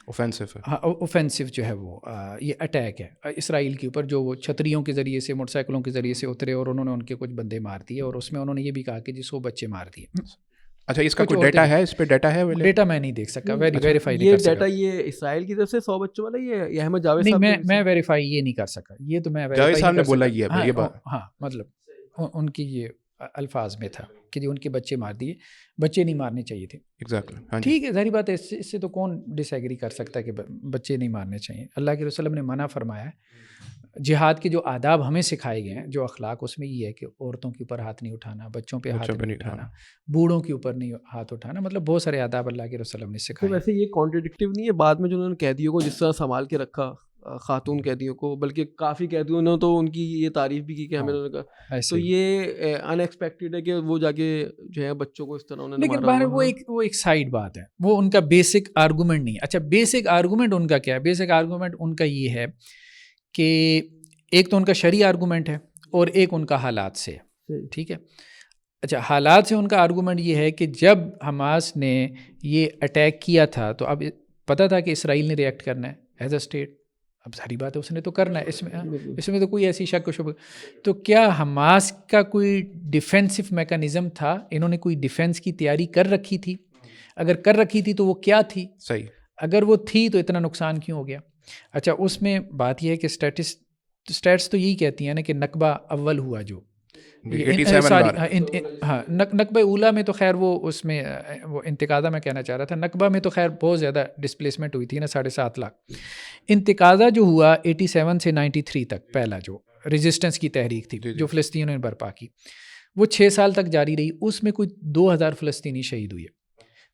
اوفینسو ہے. ہاں اوفینسو جو ہے وہ یہ اٹیک ہے اسرائیل کے اوپر، جو وہ چھتریوں کے ذریعے سے، موٹر سائیکلوں کے ذریعے سے اترے اور انہوں نے ان کے کچھ بندے مار دیے، اور اس میں انہوں نے یہ بھی کہا کہ جی 100 بچے مار دیے. اچھا اس کا کوئی ڈیٹا ہے؟ اس پہ ڈیٹا ہے؟ ڈیٹا میں نہیں دیکھ سکا، ویریفائی نہیں کر سکا. یہ ڈیٹا یہ اسرائیل کی طرف سے 100 بچوں والا یہ احمد جاوید نہیں، صاحب میں ویریفائی یہ نہیں کر سکا. یہ تو میں جاوید صاحب نے بولا یہ بات. ہاں مطلب ان کی یہ الفاظ میں تھا کہ جو ان کے بچے مار دیے, بچے نہیں مارنے چاہیے تھے. ایگزیکٹلی ٹھیک ہے, ظاہری بات ہے, اس سے تو کون ڈس ایگری کر سکتا ہے کہ بچے نہیں مارنے چاہیے. اللہ کے رسول نے منع فرمایا ہے. جہاد کے جو آداب ہمیں سکھائے گئے ہیں, جو اخلاق, اس میں یہ ہے کہ عورتوں کے اوپر ہاتھ نہیں اٹھانا, بچوں پہ ہاتھ نہیں اٹھانا, بوڑھوں کے اوپر نہیں ہاتھ اٹھانا, مطلب بہت سارے آداب اللہ کے رسول نے تو سکھائے. ویسے یہ کانٹرڈکٹیو نہیں ہے بعد میں جو انہوں نے قیدیوں کو جس طرح سنبھال کے رکھا, خاتون قیدیوں کو, بلکہ کافی قیدیوں نے تو ان کی یہ تعریف بھی کی کہ ہمیں, تو یہ ان ایکسپیکٹڈ ہے کہ وہ جا کے جو ہے بچوں کو اس طرح انہوں نے لیکن مارا. وہ ایک سائڈ بات ہے, وہ ان کا بیسک آرگومنٹ نہیں. اچھا, بیسک آرگومنٹ ان کا کیا ہے؟ بیسک آرگومنٹ ان کا یہ ہے کہ ایک تو ان کا شرعی آرگومنٹ ہے اور ایک ان کا حالات سے. ٹھیک ہے, اچھا, حالات سے ان کا آرگومنٹ یہ ہے کہ جب حماس نے یہ اٹیک کیا تھا تو اب پتہ تھا کہ اسرائیل نے ریئیکٹ کرنا ہے ایز اے اسٹیٹ. اب ساری بات ہے, اس نے تو کرنا ہے, اس میں تو کوئی ایسی شک و شبہ. تو کیا حماس کا کوئی ڈیفینسو میکانزم تھا؟ انہوں نے کوئی ڈیفینس کی تیاری کر رکھی تھی؟ اگر کر رکھی تھی تو وہ کیا تھی؟ صحیح, اگر وہ تھی تو اتنا نقصان کیوں ہو گیا؟ اچھا, اس میں بات یہ ہے کہ اسٹیٹس تو یہی کہتی ہیں نا کہ نقبہ اول ہوا جو نقبہ اولا میں تو خیر وہ اس میں وہ انتقاضہ میں کہنا چاہ رہا تھا, نقبہ میں تو خیر بہت زیادہ ڈسپلیسمنٹ ہوئی تھی نا, 7.5 لاکھ. انتقاضہ جو ہوا 87 سے 93 تک, پہلا جو ریزسٹنس کی تحریک تھی جو فلسطینیوں نے برپا کی, وہ 6 سال تک جاری رہی. اس میں کوئی 2000 فلسطینی شہید ہوئے.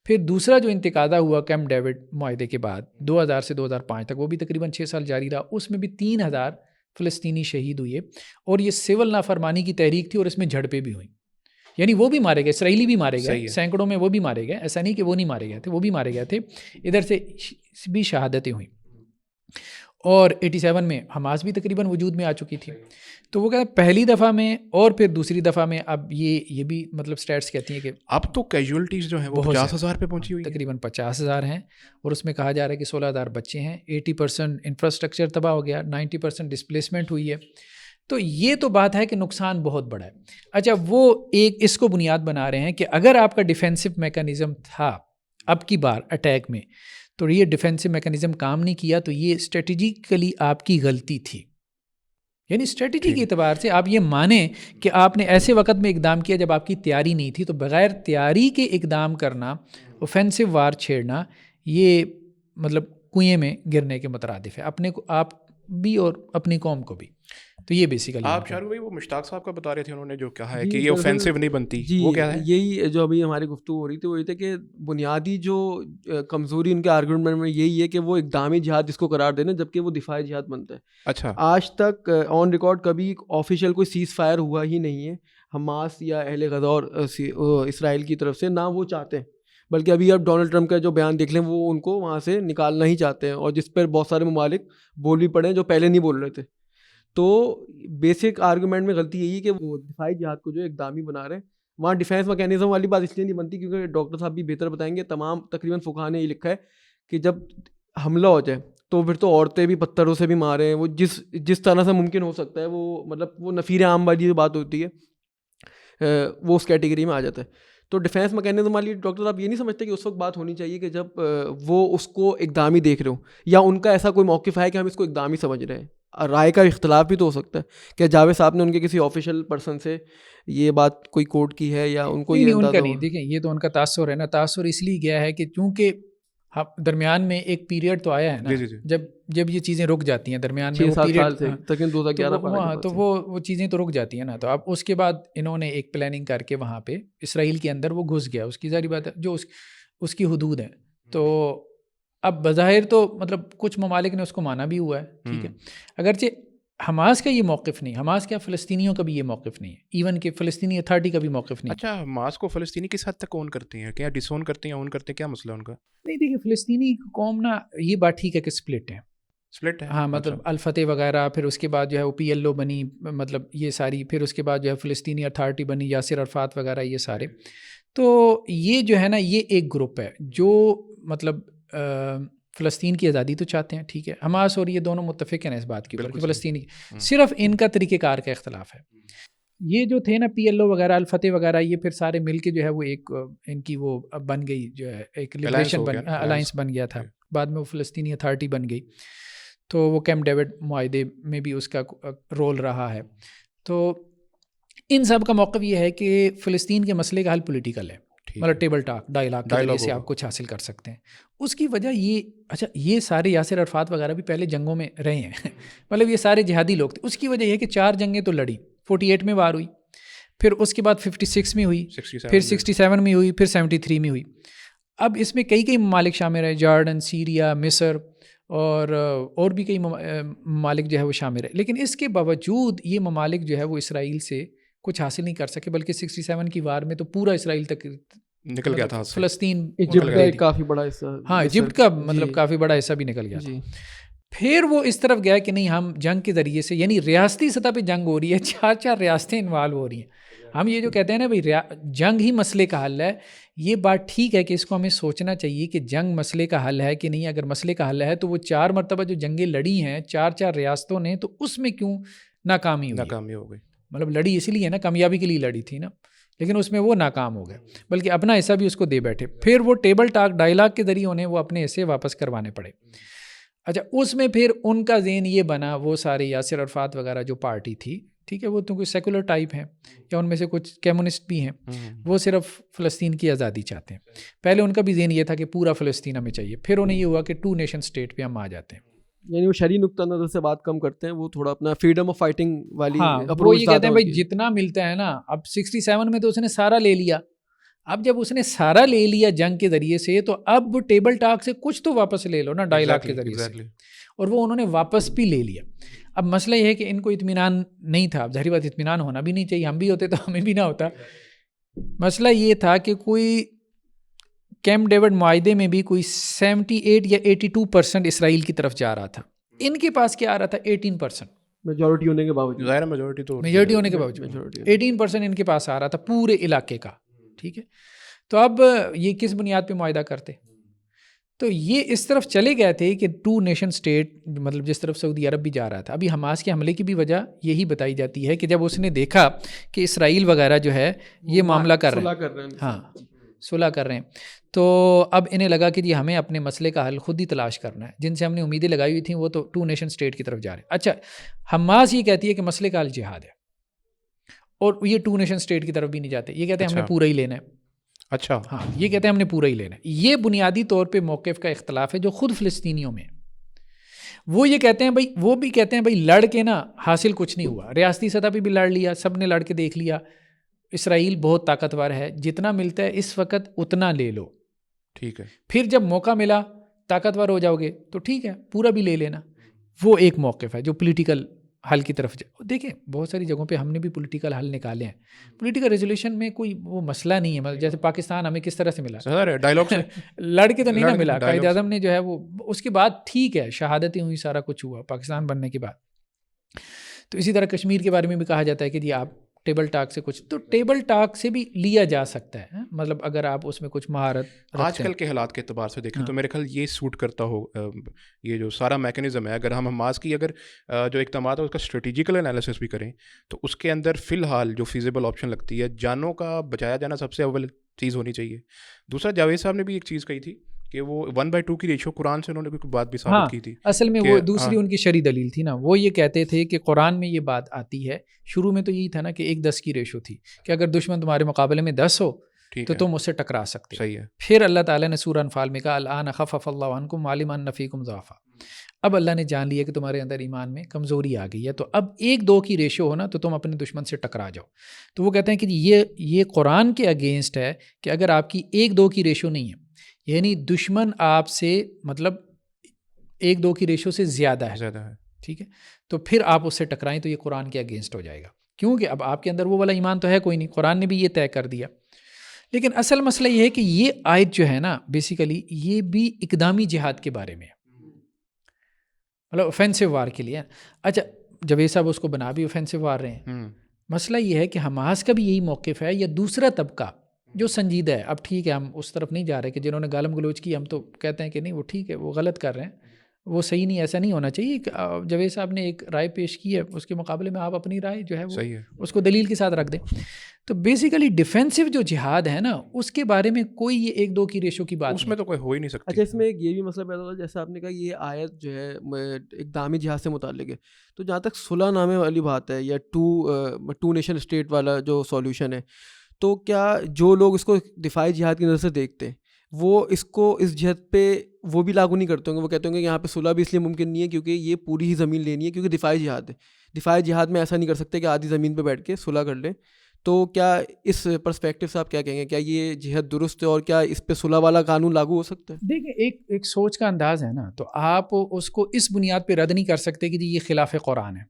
پھر دوسرا جو انتقاضہ ہوا کیمپ ڈیوڈ معاہدے کے بعد 2000 سے 2005 تک, وہ بھی تقریباً 6 سال جاری رہا. اس میں بھی 3000 فلسطینی شہید ہوئے, اور یہ سول نافرمانی کی تحریک تھی اور اس میں جھڑپیں بھی ہوئیں. یعنی وہ بھی مارے گئے, اسرائیلی بھی مارے گئے, سینکڑوں میں وہ بھی مارے گئے, ایسا نہیں کہ وہ نہیں مارے گئے تھے, وہ بھی مارے گئے تھے. ادھر سے بھی شہادتیں ہوئیں. اور 87 میں حماس بھی تقریباً وجود میں آ چکی تھی. تو وہ کہتے ہیں پہلی دفعہ میں اور پھر دوسری دفعہ میں, اب یہ بھی مطلب سٹیٹس کہتی ہیں کہ اب تو کیجولٹیز جو ہیں وہ 50,000 پہ پہنچی ہوئی ہیں, تقریباً 50,000 ہیں, اور اس میں کہا جا رہا ہے کہ 16,000 بچے ہیں. 80% انفراسٹرکچر تباہ ہو گیا, 90% ڈسپلیسمنٹ ہوئی ہے. تو یہ تو بات ہے کہ نقصان بہت بڑا ہے. اچھا, وہ ایک اس کو بنیاد بنا رہے ہیں کہ اگر آپ کا ڈیفینسو میکانزم تھا اب کی بار اٹیک میں, تو یہ ڈیفینسو میکانزم کام نہیں کیا, تو یہ اسٹریٹجیکلی آپ کی غلطی تھی. یعنی اسٹریٹجی کے اعتبار سے آپ یہ مانیں کہ آپ نے ایسے وقت میں اقدام کیا جب آپ کی تیاری نہیں تھی, تو بغیر تیاری کے اقدام کرنا, اوفینسو وار چھیڑنا, یہ مطلب کنویں میں گرنے کے مترادف ہے, اپنے کو آپ بھی اور اپنی قوم کو بھی. تو یہ بیسیکلی آپ شاہ رخ بھائی وہ مشتاق صاحب کا بتا رہے تھے, انہوں نے جو کہا ہے کہ یہ اوفینسو نہیں بنتی, وہ کیا ہے؟ یہی جو ابھی ہماری گفتگو ہو رہی تھی وہ یہ تھا کہ بنیادی جو کمزوری ان کے آرگومنٹ میں یہی ہے کہ وہ اقدامی جہاد جس کو قرار دینا, جبکہ وہ دفاعی جہاد بنتا ہے. اچھا, آج تک آن ریکارڈ کبھی آفیشیل کوئی سیز فائر ہوا ہی نہیں ہے حماس یا اہل غزہ اور اسرائیل کی طرف سے, نہ وہ چاہتے ہیں. بلکہ ابھی اب ڈونلڈ ٹرمپ کا جو بیان دیکھ لیں, وہ ان کو وہاں سے نکالنا ہی چاہتے ہیں, اور جس پر بہت سارے ممالک بول بھی پڑے ہیں جو پہلے نہیں بول رہے تھے. تو بیسک آرگومنٹ میں غلطی یہی ہے کہ وہ دفاعی جہاد کو جو اقدامی بنا رہے ہیں. وہاں ڈیفینس میکینزم والی بات اس لیے نہیں بنتی کیونکہ ڈاکٹر صاحب بھی بہتر بتائیں گے, تمام تقریباً فقہاء نے یہ لکھا ہے کہ جب حملہ ہو جائے تو پھر تو عورتیں بھی پتھروں سے بھی ماریں, وہ جس طرح سے ممکن ہو سکتا ہے, وہ مطلب وہ نفیر عام والی جو بات ہوتی ہے وہ اس کیٹیگری میں آ جاتا ہے. تو ڈیفینس میکینزم والی ڈاکٹر صاحب یہ نہیں سمجھتے کہ اس وقت بات ہونی چاہیے کہ جب وہ اس کو اقدامی دیکھ رہے ہوں, یا ان کا ایسا کوئی موقف ہے کہ ہم اس کو اقدامی سمجھ رہے ہیں. رائے کا اختلاف بھی تو ہو سکتا ہے کہ جاوید صاحب نے ان کے کسی آفیشیل پرسن سے یہ بات کوئی کوٹ کی ہے, یا ان کو یہ ان کا نہیں. دیکھیں, یہ تو ان کا تاثر ہے نا, تاثر اس لیے گیا ہے کہ چونکہ درمیان میں ایک پیریڈ تو آیا ہے نا, جب یہ چیزیں رک جاتی ہیں درمیان میں, وہ پیریڈ, تو وہ چیزیں تو رک جاتی ہیں نا. تو اب اس کے بعد انہوں نے ایک پلاننگ کر کے وہاں پہ اسرائیل کے اندر وہ گھس گیا, اس کی ظاہری بات ہے جو اس کی حدود ہیں. تو اب بظاہر تو مطلب کچھ ممالک نے اس کو مانا بھی ہوا ہے, ٹھیک ہے, اگرچہ حماس کا یہ موقف نہیں, حماس کیا فلسطینیوں کا بھی یہ موقف نہیں ہے, ایون کہ فلسطینی اتھارٹی کا بھی موقف نہیں. اچھا, حماس کو فلسطینی کس حد تک اون کرتے ہیں, کیا ڈس اون کرتے ہیں, اون کرتے ہیں, کیا مسئلہ ان کا؟ نہیں دیکھیے, فلسطینی قوم نا یہ بات ٹھیک ہے کہ سپلٹ ہے, ہاں, مطلب الفتح وغیرہ, پھر اس کے بعد جو ہے وہ PLO بنی, مطلب یہ ساری, پھر اس کے بعد جو ہے فلسطینی اتھارٹی بنی, یاسر عرفات وغیرہ, یہ سارے. تو یہ جو ہے نا یہ ایک گروپ ہے جو مطلب فلسطین کی آزادی تو چاہتے ہیں, ٹھیک ہے. حماس اور یہ دونوں متفق ہیں اس بات کے اوپر کہ فلسطینی, صرف ان کا طریقہ کار کا اختلاف ہے. یہ جو تھے نا PLO وغیرہ, الفتح وغیرہ, یہ پھر سارے مل کے جو ہے وہ ایک ان کی وہ بن گئی, جو ہے ایک لبریشن الائنس بن گیا تھا. بعد میں وہ فلسطینی اتھارٹی بن گئی. تو وہ کیمپ ڈیوڈ معاہدے میں بھی اس کا رول رہا ہے. تو ان سب کا موقف یہ ہے کہ فلسطین کے مسئلے کا حل پولیٹیکل ہے، مطلب ٹیبل ٹاک ڈائلاگ کے ذریعے سے آپ کچھ حاصل کر سکتے ہیں. اس کی وجہ یہ اچھا یہ سارے یاسر عرفات وغیرہ بھی پہلے جنگوں میں رہے ہیں مطلب یہ سارے جہادی لوگ تھے. اس کی وجہ یہ ہے کہ 4 جنگیں تو لڑی، 48 میں وار ہوئی، پھر اس کے بعد 56 میں ہوئی، پھر 67 میں ہوئی، پھر 73 میں ہوئی. اب اس میں کئی ممالک شامل ہیں، جارڈن، سیریا، مصر اور بھی کئی ممالک جو ہے وہ شامل ہے. لیکن اس کے باوجود یہ ممالک جو ہے وہ اسرائیل سے کچھ حاصل نہیں کر سکے، بلکہ 67 کی وار میں تو پورا اسرائیل تک نکل گیا تھا، فلسطین ایجپٹ کا کافی بڑا حصہ، ہاں ایجپٹ کا مطلب کافی بڑا حصہ بھی نکل گیا. پھر وہ اس طرف گیا کہ نہیں ہم جنگ کے ذریعے سے، یعنی ریاستی سطح پہ جنگ ہو رہی ہے، 4 ریاستیں انوالو ہو رہی ہیں. ہم یہ جو کہتے ہیں نا بھائی جنگ ہی مسئلے کا حل ہے، یہ بات ٹھیک ہے کہ اس کو ہمیں سوچنا چاہیے کہ جنگ مسئلے کا حل ہے کہ نہیں. اگر مسئلے کا حل ہے تو وہ 4 مرتبہ جو جنگیں لڑی ہیں 4 ریاستوں نے، تو اس میں کیوں ناکامی ہو گئی؟ مطلب لڑی اسی لیے نا، کامیابی کے لیے لڑی تھی نا، لیکن اس میں وہ ناکام ہو گئے، بلکہ اپنا حصہ بھی اس کو دے بیٹھے. پھر وہ ٹیبل ٹاک ڈائلاگ کے ذریعے انہیں وہ اپنے حصے واپس کروانے پڑے. اچھا اس میں پھر ان کا ذہن یہ بنا، وہ سارے یاسر عرفات وغیرہ جو پارٹی تھی، ٹھیک ہے، وہ تو کوئی سیکولر ٹائپ ہیں یا ان میں سے کچھ کمیونسٹ بھی ہیں، وہ صرف فلسطین کی آزادی چاہتے ہیں. پہلے ان کا بھی ذہن یہ تھا کہ پورا فلسطین ہمیں چاہیے. پھر انہیں یہ ہوا کہ 2 نیشن اسٹیٹ پہ ہم آ جاتے ہیں، یعنی وہ شرعی نقطہ نظر سے بات کم کرتے ہیں، وہ تھوڑا اپنا فریڈم آف فائٹنگ والی وہ یہ کہتے ہیں بھائی جتنا ملتا ہے نا. اب 67 میں تو اس نے سارا لے لیا، اب جب اس نے سارا لے لیا جنگ کے ذریعے سے، تو اب ٹیبل ٹاک سے کچھ تو واپس لے لو نا ڈائلاگ کے ذریعے سے. اور وہ انہوں نے واپس بھی لے لیا. اب مسئلہ یہ ہے کہ ان کو اطمینان نہیں تھا. اب ظاہری بات اطمینان ہونا بھی نہیں چاہیے، ہم بھی ہوتے تو ہمیں بھی نہ ہوتا. مسئلہ یہ تھا کہ کوئی کیمپ ڈیوڈ معاہدے میں بھی کوئی 78 یا 82% اسرائیل کی طرف جا رہا تھا. ان کے پاس کیا آ رہا تھا؟ 18%. میجورٹی ہونے کے باوجود، ظاہر میجورٹی ہونے کے باوجود 18% ان کے پاس آ رہا تھا پورے علاقے کا. ٹھیک ہے، تو اب یہ کس بنیاد پہ معاہدہ کرتے؟ تو یہ اس طرف چلے گئے تھے کہ 2 نیشن اسٹیٹ، مطلب جس طرف سعودی عرب بھی جا رہا تھا. ابھی حماس کے حملے کی بھی وجہ یہی بتائی جاتی ہے کہ جب اس نے دیکھا کہ اسرائیل وغیرہ جو ہے یہ معاملہ کر رہے ہیں، ہاں صلح کر رہے ہیں، تو اب انہیں لگا کہ جی ہمیں اپنے مسئلے کا حل خود ہی تلاش کرنا ہے. جن سے ہم نے امیدیں لگائی ہوئی تھیں وہ تو 2 نیشن اسٹیٹ کی طرف جا رہے ہیں. اچھا حماس یہ کہتی ہے کہ مسئلے کا حل جہاد ہے، اور یہ 2 نیشن اسٹیٹ کی طرف بھی نہیں جاتے، یہ کہتے ہیں ہم نے پورا ہی لینا ہے. اچھا ہاں یہ کہتے ہیں ہم نے پورا ہی لینا ہے. یہ بنیادی طور پہ موقف کا اختلاف ہے جو خود فلسطینیوں میں. وہ یہ کہتے ہیں بھائی، وہ بھی کہتے ہیں بھائی لڑ کے نا حاصل کچھ نہیں ہوا، ریاستی سطح پہ بھی لڑ لیا، سب نے لڑ کے دیکھ لیا، اسرائیل بہت طاقتور ہے، جتنا ملتا ہے اس وقت اتنا لے لو، ٹھیک ہے، پھر جب موقع ملا طاقتور ہو جاؤ گے تو ٹھیک ہے پورا بھی لے لینا. وہ ایک موقف ہے جو پولیٹیکل حل کی طرف دیکھیں بہت ساری جگہوں پہ ہم نے بھی پولیٹیکل حل نکالے ہیں. پولیٹیکل ریزولوشن میں کوئی وہ مسئلہ نہیں ہے، مطلب جیسے پاکستان ہمیں کس طرح سے ملا، ڈائلاگ لڑ کے تو نہیں نا ملا. قائد اعظم نے جو ہے وہ اس کے بعد ٹھیک ہے شہادتیں ہوئی، سارا کچھ ہوا پاکستان بننے کے بعد. تو اسی طرح کشمیر کے بارے میں بھی کہا جاتا ہے کہ جی آپ ٹیبل ٹاک سے کچھ، تو ٹیبل ٹاک سے بھی لیا جا سکتا ہے، مطلب اگر آپ اس میں کچھ مہارت. آج کل کے حالات کے اعتبار سے دیکھیں تو میرے خیال یہ سوٹ کرتا ہو، یہ جو سارا میکینزم ہے، اگر ہم حماس کی اگر جو اقدامات ہے اس کا اسٹریٹجیکل انالیسس بھی کریں تو اس کے اندر فی الحال جو فیزیبل آپشن لگتی ہے، جانوں کا بچایا جانا سب سے اول چیز ہونی چاہیے. دوسرا جاوید صاحب نے بھی ایک چیز کہی تھی کہ وہ 1/2 کی ریشو قرآن سے انہوں نے کوئی بات بھی ثابت کی تھی. اصل میں وہ دوسری ان کی شرعی دلیل تھی نا، وہ یہ کہتے تھے کہ قرآن میں یہ بات آتی ہے، شروع میں تو یہی تھا نا کہ 1:10 کی ریشو تھی کہ اگر دشمن تمہارے مقابلے میں 10 ہو تو تم اس سے ٹکرا سکتے. صحیح ہے. پھر اللہ تعالیٰ نے سورہ انفال میں کہا الآن خفف اللہ عنکم وعلم ان فیکم ضعفا، اب اللہ نے جان لیا کہ تمہارے اندر ایمان میں کمزوری آ گئی ہے، تو اب 1:2 کی ریشو ہو نا تو تم اپنے دشمن سے ٹکرا جاؤ. تو وہ کہتے ہیں کہ یہ قرآن کے اگینسٹ ہے کہ اگر آپ کی 1:2 کی ریشو نہیں ہے، یعنی دشمن آپ سے مطلب 1:2 کی ریشو سے زیادہ ہے، ٹھیک ہے، تو پھر آپ اس سے ٹکرائیں تو یہ قرآن کے اگینسٹ ہو جائے گا، کیونکہ اب آپ کے اندر وہ والا ایمان تو ہے کوئی نہیں، قرآن نے بھی یہ طے کر دیا. لیکن اصل مسئلہ یہ ہے کہ یہ آیت جو ہے نا بیسیکلی یہ بھی اقدامی جہاد کے بارے میں ہے، مطلب اوفینسو وار کے لیے. اچھا جاوید صاحب اس کو بنا بھی اوفینسو وار رہے ہیں. مسئلہ یہ ہے کہ حماس کا بھی یہی موقف ہے یا دوسرا طبقہ جو سنجیدہ ہے. اب ٹھیک ہے ہم اس طرف نہیں جا رہے کہ جنہوں نے گالم گلوچ کی، ہم تو کہتے ہیں کہ نہیں وہ ٹھیک ہے، وہ غلط کر رہے ہیں، وہ صحیح نہیں، ایسا نہیں ہونا چاہیے. جاوید صاحب نے ایک رائے پیش کی ہے، اس کے مقابلے میں آپ اپنی رائے جو ہے وہ اس کو دلیل کے ساتھ رکھ دیں. تو بیسیکلی ڈیفینسو جو جہاد ہے نا اس کے بارے میں کوئی یہ 1-2 کی ریشو کی بات اس میں تو کوئی ہو ہی نہیں سکتی. اچھا اس میں ایک یہ بھی مسئلہ پیدا ہوتا ہے جیسے آپ نے کہا یہ آیت جو ہے اقدامی جہاد سے متعلق ہے, تو جہاں تک صلح نامے والی بات ہے یا ٹو نیشن اسٹیٹ والا جو سولوشن ہے, تو کیا جو لوگ اس کو دفاعی جہاد کی نظر سے دیکھتے ہیں وہ اس کو اس جہد پہ وہ بھی لاگو نہیں کرتے ہوں گے؟ وہ کہتے ہوں گے یہاں پہ صلح بھی اس لیے ممکن نہیں ہے کیونکہ یہ پوری ہی زمین لینی ہے, کیونکہ دفاعی جہاد ہے. دفاعی جہاد میں ایسا نہیں کر سکتے کہ آدھی زمین پہ بیٹھ کے صلح کر لیں. تو کیا اس پرسپیکٹو سے آپ کیا کہیں گے, کیا یہ جہاد درست ہے اور کیا اس پہ صلح والا قانون لاگو ہو سکتا ہے؟ دیکھیں ایک سوچ کا انداز ہے نا, تو آپ اس کو اس بنیاد پہ رد نہیں کر سکتے کہ جی یہ خلاف قرآن ہے.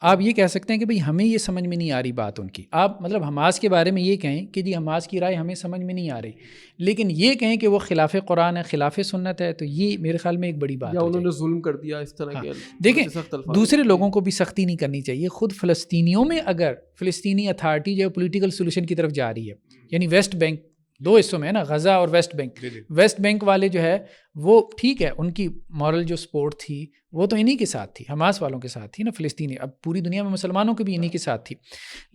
آپ یہ کہہ سکتے ہیں کہ بھئی ہمیں یہ سمجھ میں نہیں آ رہی بات ان کی. آپ مطلب حماس کے بارے میں یہ کہیں کہ جی حماس کی رائے ہمیں سمجھ میں نہیں آ رہی, لیکن یہ کہیں کہ وہ خلاف قرآن ہے, خلاف سنت ہے, تو یہ میرے خیال میں ایک بڑی بات ہے. یا انہوں نے ظلم کر دیا اس طرح کے. دیکھیں دوسرے لوگوں کو بھی سختی نہیں کرنی چاہیے. خود فلسطینیوں میں اگر فلسطینی اتھارٹی جو پولیٹیکل سولوشن کی طرف جا رہی ہے, یعنی ویسٹ بینک 2 حصوں میں ہے نا, غزہ اور ویسٹ بینک. ویسٹ بینک والے جو ہے وہ ٹھیک ہے, ان کی مورل جو سپورٹ تھی وہ تو انہی کے ساتھ تھی, حماس والوں کے ساتھ تھی نا فلسطینی. اب پوری دنیا میں مسلمانوں کے بھی انہی کے ساتھ تھی.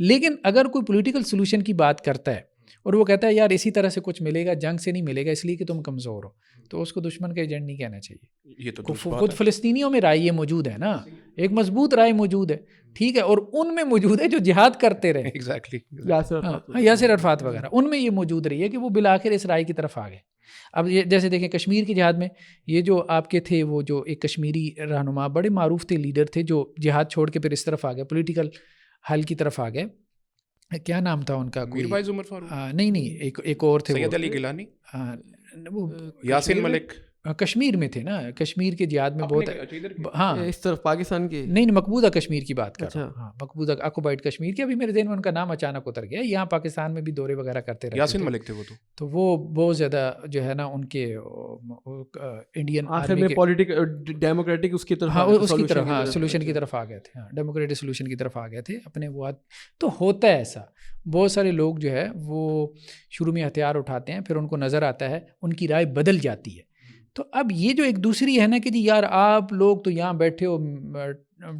لیکن اگر کوئی پولیٹیکل سولوشن کی بات کرتا ہے اور وہ کہتا ہے یار اسی طرح سے کچھ ملے گا, جنگ سے نہیں ملے گا اس لیے کہ تم کمزور ہو, تو اس کو دشمن کا ایجنٹ نہیں کہنا چاہیے. یہ تو خود فلسطینیوں میں رائے یہ موجود ہے نا, ایک مضبوط رائے موجود ہے, ٹھیک ہے, اور ان میں موجود ہے جو جہاد کرتے رہے, یاسر عرفات وغیرہ, ان میں یہ موجود رہی ہے کہ وہ بالآخر اس رائے کی طرف آ گئے. اب جیسے دیکھیں کشمیر کی جہاد میں یہ جو آپ کے تھے, وہ جو ایک کشمیری رہنما بڑے معروف تھے, لیڈر تھے, جو جہاد چھوڑ کے پھر اس طرف آ گئے, پولیٹیکل حل کی طرف آ گئے. کیا نام تھا ان کا؟ نہیں ایک اور تھے, سید علی گیلانی, وہ یاسین ملک, کشمیر میں تھے نا, کشمیر کے جہاد میں بہت, ہاں اس طرف پاکستان کے, نہیں مقبوضہ کشمیر کی بات کر رہا ہوں. ہاں مقبوضہ آکوپائڈ کشمیر کی. ابھی میرے ذہن میں ان کا نام اچانک اتر گیا. یہاں پاکستان میں بھی دورے وغیرہ کرتے رہتے. یاسین ملک تھے وہ تو وہ بہت زیادہ جو ہے نا ان کے انڈین آخر میں ڈیموکریٹک اس کی طرف, ہاں اس کی طرف, ہاں سولوشن کی طرف آ گئے تھے, ہاں ڈیموکریٹک سولوشن کی طرف آ گئے تھے اپنے وہ. تو ہوتا ہے ایسا, بہت سارے لوگ جو ہے وہ شروع میں ہتھیار اٹھاتے ہیں, پھر ان کو نظر آتا ہے ان کی رائے بدل جاتی ہے. تو اب یہ جو ایک دوسری ہے نا کہ جی یار آپ لوگ تو یہاں بیٹھے ہو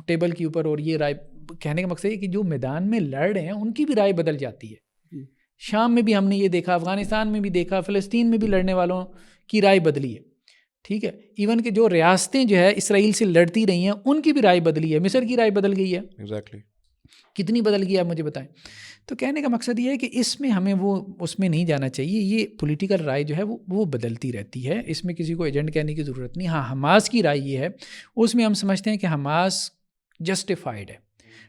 ٹیبل کے اوپر, اور یہ رائے, کہنے کا مقصد ہے کہ جو میدان میں لڑ رہے ہیں ان کی بھی رائے بدل جاتی ہے. شام میں بھی ہم نے یہ دیکھا, افغانستان میں بھی دیکھا, فلسطین میں بھی لڑنے والوں کی رائے بدلی ہے, ٹھیک ہے. ایون کہ جو ریاستیں جو ہے اسرائیل سے لڑتی رہی ہیں ان کی بھی رائے بدلی ہے. مصر کی رائے بدل گئی ہے, کتنی بدل گئی آپ مجھے بتائیں. تو کہنے کا مقصد یہ ہے کہ اس میں ہمیں وہ اس میں نہیں جانا چاہیے. یہ پولیٹیکل رائے جو ہے وہ بدلتی رہتی ہے, اس میں کسی کو ایجنٹ کہنے کی ضرورت نہیں. ہاں حماس کی رائے یہ ہے, اس میں ہم سمجھتے ہیں کہ حماس جسٹیفائڈ ہے,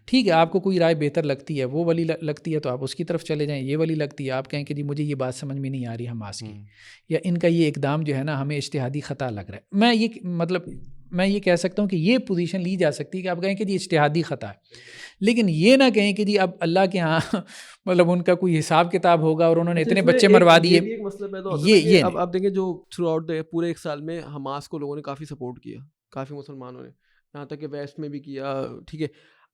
ٹھیک ہے. آپ کو کوئی رائے بہتر لگتی ہے, وہ والی لگتی ہے تو آپ اس کی طرف چلے جائیں. یہ والی لگتی ہے, آپ کہیں کہ جی مجھے یہ بات سمجھ میں نہیں آ رہی حماس کی, یا ان کا یہ اقدام جو ہے نا ہمیں اجتہادی خطا لگ رہا ہے. میں یہ کہہ سکتا ہوں کہ یہ پوزیشن لی جا سکتی ہے کہ آپ کہیں کہ جی اجتہادی خطا ہے, لیکن یہ نہ کہیں کہ جی اب اللہ کے ہاں مطلب ان کا کوئی حساب کتاب ہوگا اور انہوں نے اتنے بچے مروا دیے. یہ اب آپ دیکھیں جو تھرو آؤٹ پورے ایک سال میں حماس کو لوگوں نے کافی سپورٹ کیا, کافی مسلمانوں نے, یہاں تک کہ ویسٹ میں بھی کیا, ٹھیک ہے.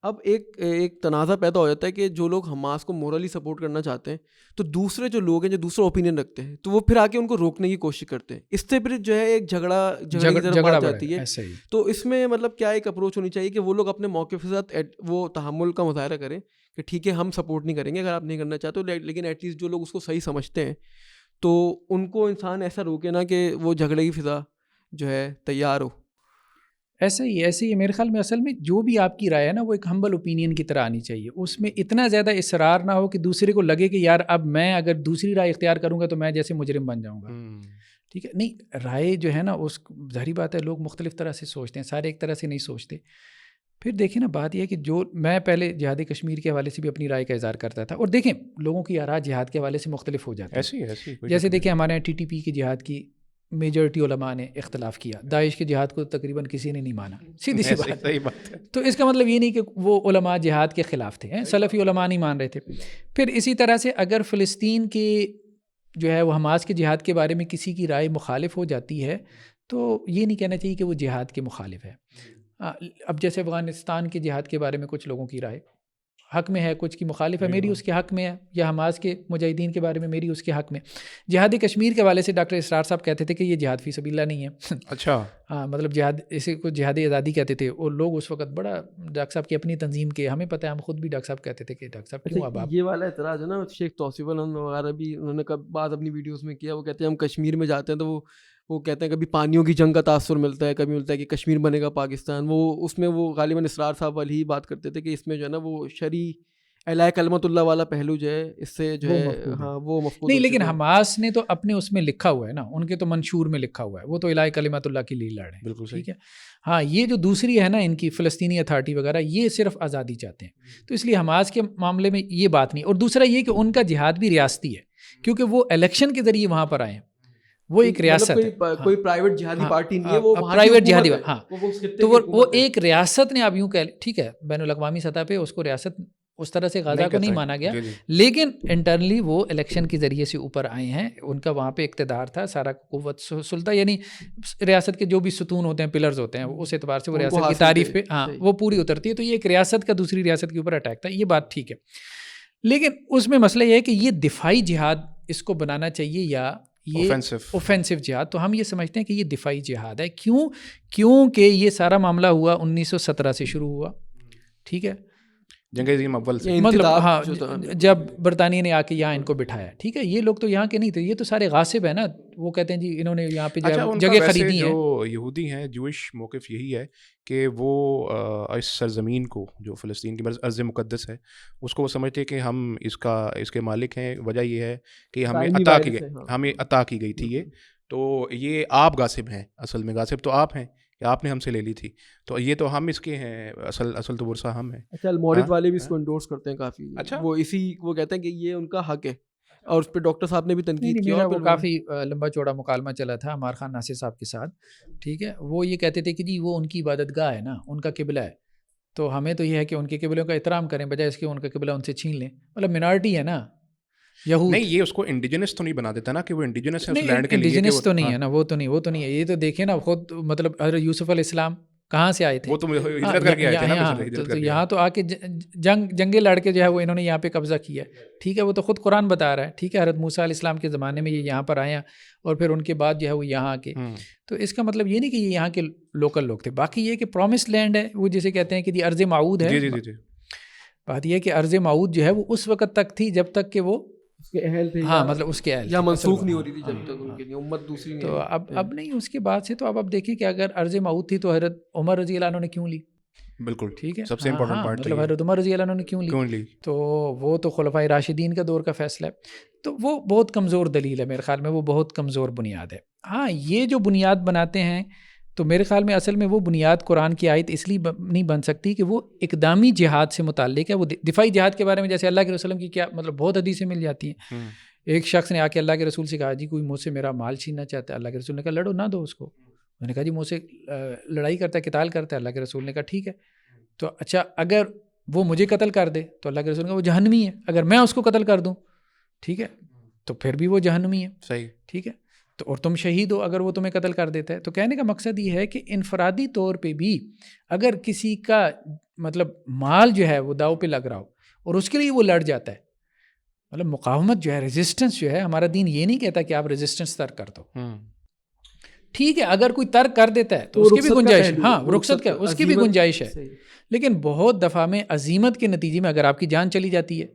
اب ایک تنازع پیدا ہو جاتا ہے کہ جو لوگ حماس کو مورلی سپورٹ کرنا چاہتے ہیں تو دوسرے جو لوگ ہیں جو دوسرا اوپینین رکھتے ہیں تو وہ پھر آ کے ان کو روکنے کی کوشش کرتے ہیں. اس سے پھر جو ہے ایک جھگڑے کی طرف بات جاتی ہے. تو اس میں مطلب کیا ایک اپروچ ہونی چاہیے کہ وہ لوگ اپنے موقف کے ساتھ وہ تحمل کا مظاہرہ کریں کہ ٹھیک ہے ہم سپورٹ نہیں کریں گے اگر آپ نہیں کرنا چاہتے ہو, لیکن ایٹ لیسٹ جو لوگ اس کو صحیح سمجھتے ہیں تو ان کو انسان ایسا روکے نا کہ وہ جھگڑے کی فضا جو ہے تیار ہو. ایسے ہی میرے خیال میں اصل میں جو بھی آپ کی رائے ہے نا وہ ایک ہمبل اوپینین کی طرح آنی چاہیے. اس میں اتنا زیادہ اصرار نہ ہو کہ دوسرے کو لگے کہ یار اب میں اگر دوسری رائے اختیار کروں گا تو میں جیسے مجرم بن جاؤں گا, ٹھیک ہے. نہیں, رائے جو ہے نا اس ظاہری بات ہے لوگ مختلف طرح سے سوچتے ہیں, سارے ایک طرح سے نہیں سوچتے. پھر دیکھیں نا بات یہ ہے کہ جو میں پہلے جہاد کشمیر کے حوالے سے بھی اپنی رائے کا اظہار کرتا تھا, اور دیکھیں لوگوں کی آراء جہاد کے حوالے سے مختلف ہو جاتی ہے. جیسے دیکھیں ہمارے یہاں TTP کی جہاد کی میجورٹی علماء نے اختلاف کیا, داعش کے جہاد کو تقریباً کسی نے نہیں مانا, سیدھی سی بات ہے. تو اس کا مطلب یہ نہیں کہ وہ علماء جہاد کے خلاف تھے, سلفی علماء نہیں مان رہے تھے. پھر اسی طرح سے اگر فلسطین کے جو ہے وہ حماس کے جہاد کے بارے میں کسی کی رائے مخالف ہو جاتی ہے تو یہ نہیں کہنا چاہیے کہ وہ جہاد کے مخالف ہے. اب جیسے افغانستان کے جہاد کے بارے میں کچھ لوگوں کی رائے حق میں ہے, کچھ کی مخالف ہے, میری اس کے حق میں ہے, یا حماس کے مجاہدین کے بارے میں میری اس کے حق میں. جہاد کشمیر کے حوالے سے ڈاکٹر اسرار صاحب کہتے تھے کہ یہ جہاد فی سبیل اللہ نہیں ہے. اچھا ہاں, مطلب جہاد, اسے کو جہاد آزادی کہتے تھے, اور لوگ اس وقت بڑا ڈاکٹر صاحب کی اپنی تنظیم کے, ہمیں پتہ ہے, ہم خود بھی ڈاکٹر صاحب کہتے تھے کہ ڈاکٹر صاحب کیوں اب آپ. یہ والا اعتراض ہے نا شیخ توصیف الحمد وغیرہ بھی انہوں نے بعض اپنی ویڈیوز میں کیا. وہ کہتے ہیں ہم کشمیر میں جاتے ہیں تو وہ کہتے ہیں کبھی پانیوں کی جنگ کا تاثر ملتا ہے, کبھی ملتا ہے کہ کشمیر بنے گا پاکستان. وہ اس میں وہ غالباً اسرار صاحب والی ہی بات کرتے تھے کہ اس میں جو ہے نا وہ شرعی اعلی کلمت اللہ والا پہلو جو ہے اس سے جو ہے ہاں وہ مفقود نہیں. لیکن حماس نے تو اپنے اس میں لکھا ہوا ہے نا, ان کے تو منشور میں لکھا ہوا ہے, وہ تو اعلی کلمت اللہ کے لیے لڑ رہے ہیں. بالکل ٹھیک ہے. ہاں, یہ جو دوسری ہے نا ان کی فلسطینی اتھارٹی وغیرہ, یہ صرف آزادی چاہتے ہیں, تو اس لیے حماس کے معاملے میں یہ بات نہیں. اور دوسرا یہ کہ ان کا جہاد بھی ریاستی ہے, کیونکہ وہ الیکشن کے ذریعے وہاں پر آئے ہیں, وہ ایک ریاست ہے, کوئی پرائیویٹ جہادی پارٹی نہیں ہے, وہ پرائیویٹ جہادی. ہاں, تو وہ ایک ریاست نے, اب یوں کہ ٹھیک ہے بین الاقوامی سطح پہ اس کو ریاست اس طرح سے غزہ کو نہیں مانا گیا, لیکن انٹرنلی وہ الیکشن کے ذریعے سے اوپر آئے ہیں. ان کا وہاں پہ اقتدار تھا, سارا قوت سلطہ, یعنی ریاست کے جو بھی ستون ہوتے ہیں, پلرز ہوتے ہیں, اس اعتبار سے وہ ریاست کی تعریف پہ ہاں وہ پوری اترتی ہے. تو یہ ایک ریاست کا دوسری ریاست کے اوپر اٹیک تھا, یہ بات ٹھیک ہے. لیکن اس میں مسئلہ یہ ہے کہ یہ دفاعی جہاد اس کو بنانا چاہیے یا یہ اوفینسو جہاد. تو ہم یہ سمجھتے ہیں کہ یہ دفاعی جہاد ہے. کیونکہ یہ سارا معاملہ ہوا 1917 سے شروع ہوا. ٹھیک ہے, جنگ عظیم اول سے, مطلب ہاں جب برطانیہ نے آ کے یہاں ان کو بٹھایا. ٹھیک ہے, یہ لوگ تو یہاں کے نہیں تھے, یہ تو سارے غاصب ہیں نا. وہ کہتے ہیں جی انہوں نے یہاں پہ جگہ خریدی ہے. جو یہودی ہیں, جوئش موقف یہی ہے کہ وہ اس سرزمین کو جو فلسطین کی ارض مقدس ہے اس کو وہ سمجھتے ہیں کہ ہم اس کے مالک ہیں. وجہ یہ ہے کہ ہمیں عطا کی گئی تھی یہ, تو یہ آپ غاصب ہیں, اصل میں غاصب تو آپ ہیں کہ آپ نے ہم سے لے لی تھی, تو یہ تو ہم اس کے ہیں, اصل تو ورثہ ہم ہیں. اچھا, المورد والے بھی اس کو انڈورس کرتے ہیں کافی. اچھا, وہ کہتے ہیں کہ یہ ان کا حق ہے, اور اس پہ ڈاکٹر صاحب نے بھی تنقید کیا. وہ کافی لمبا چوڑا مکالمہ چلا تھا عمار خان ناصر صاحب کے ساتھ. ٹھیک ہے, وہ یہ کہتے تھے کہ جی وہ ان کی عبادت گاہ ہے نا, ان کا قبلہ ہے, تو ہمیں تو یہ ہے کہ ان کے قبلوں کا احترام کریں بجائے اس کے ان کا قبلہ ان سے چھین لیں. مطلب منارٹی ہے نا یہود. نہیں, یہ اس کو انڈیجنس تو نہیں بنا دیتا نا کہ وہ انڈیجنس ہے اس لینڈ کے لیے. انڈیجنس تو نہیں ہے نا, وہ تو نہیں ہے. یہ تو دیکھیں نا خود, مطلب حضرت یوسف علیہ السلام کہاں سے آئے تھے, وہ تو ہجرت کر کے آئے تھے نا, تو یہاں تو آ کے جنگیں لڑ کے جو ہے وہ انہوں نے یہاں پہ قبضہ کیا. ٹھیک ہے, وہ تو خود قرآن بتا رہا ہے. ٹھیک ہے, حضرت موسیٰ علیہ السلام کے زمانے میں یہ یہاں پر آئے ہیں, اور پھر ان کے بعد جو ہے وہ یہاں آ کے, تو اس کا مطلب یہ نہیں کہ یہ یہاں کے لوکل لوگ تھے. باقی یہ کہ پرومس لینڈ ہے, وہ جسے کہتے ہیں کہ ارض موعود ہے. بات یہ ہے کہ ارض موعود جو ہے وہ اس وقت تک تھی جب تک کہ وہ اس کے اہل تھے, ہاں مطلب اس کے اہل یا منسوخ نہیں ہو رہی تھی جب تک ان کے لیے امت دوسری نہیں. تو اب نہیں, اس کے بعد سے تو اب دیکھیں کہ اگر ارض موعود تھی تو حضرت عمر رضی اللہ عنہ نے کیوں لی. بالکل ٹھیک ہے, سب سے امپورٹنٹ پارٹ مطلب حضرت عمر رضی اللہ عنہ نے کیوں لی, تو وہ تو خلفائے راشدین کا دور کا فیصلہ ہے. تو وہ بہت کمزور دلیل ہے میرے خیال میں, وہ بہت کمزور بنیاد ہے. ہاں, یہ جو بنیاد بناتے ہیں تو میرے خیال میں اصل میں وہ بنیاد قرآن کی آیت اس لیے نہیں بن سکتی کہ وہ اقدامی جہاد سے متعلق ہے. وہ دفاعی جہاد کے بارے میں جیسے اللہ کے رسول کی کیا مطلب بہت حدیثیں مل جاتی ہیں. ایک شخص نے آ کے اللہ کے رسول سے کہا جی کوئی مجھ سے میرا مال چھیننا چاہتا ہے. اللہ کے رسول نے کہا لڑو نہ دو اس کو. میں نے کہا جی مجھ سے لڑائی کرتا ہے, قتال کرتا ہے. اللہ کے رسول نے کہا ٹھیک ہے, تو اچھا اگر وہ مجھے قتل کر دے تو اللہ کے رسول نے کہا وہ جہنمی ہے. اگر میں اس کو قتل کر دوں ٹھیک ہے تو پھر بھی وہ جہنمی ہے. صحیح, ٹھیک ہے, تو اور تم شہید ہو اگر وہ تمہیں قتل کر دیتا ہے. تو کہنے کا مقصد یہ ہے کہ انفرادی طور پہ بھی اگر کسی کا مطلب مال جو ہے وہ داؤ پہ لگ رہا ہو اور اس کے لیے وہ لڑ جاتا ہے, مطلب مقاومت جو ہے, ریزسٹنس جو ہے, ہمارا دین یہ نہیں کہتا کہ آپ ریزسٹنس ترک کر دو. ٹھیک ہے, اگر کوئی ترک کر دیتا ہے تو اس کی بھی گنجائش ہے, ہاں رخصت کا اس کی بھی گنجائش ہے. لیکن بہت دفعہ میں عزیمت کے نتیجے میں اگر آپ کی جان چلی جاتی ہے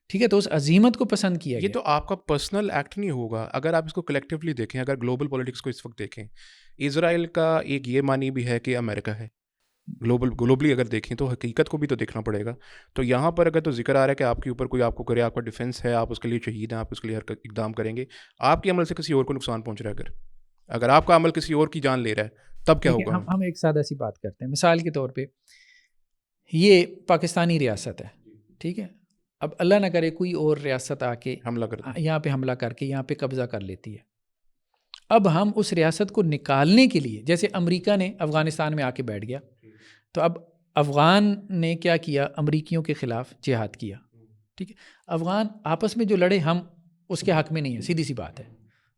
ٹھیک ہے تو اس عزیمت کو پسند کیا یہ تو آپ کا پرسنل ایکٹ نہیں ہوگا. اگر آپ اس کو کلیکٹیولی دیکھیں, اگر گلوبل پولیٹکس کو اس وقت دیکھیں, اسرائیل کا ایک یہ معنی بھی ہے کہ امریکہ ہے. گلوبلی اگر دیکھیں تو حقیقت کو بھی تو دیکھنا پڑے گا. تو یہاں پر اگر تو ذکر آ رہا ہے کہ آپ کے اوپر کوئی آپ کو کرے, آپ کا ڈیفینس ہے, آپ اس کے لیے شہید ہیں, آپ اس کے لیے ہر اقدام کریں گے, آپ کے عمل سے کسی اور کو نقصان پہنچ رہا ہے, اگر آپ کا عمل کسی اور کی جان لے رہا ہے تب کیا ہوگا؟ ہم ایک سادہ سی بات کرتے ہیں. مثال کے طور پہ یہ پاکستانی ریاست ہے ٹھیک ہے, اب اللہ نہ کرے کوئی اور ریاست آ کے یہاں پہ حملہ کر کے یہاں پہ قبضہ کر لیتی ہے. اب ہم اس ریاست کو نکالنے کے لیے, جیسے امریکہ نے افغانستان میں آ کے بیٹھ گیا, تو اب افغان نے کیا کیا, امریکیوں کے خلاف جہاد کیا. ٹھیک ہے, افغان آپس میں جو لڑے ہم اس کے حق میں نہیں ہیں, سیدھی سی بات ہے,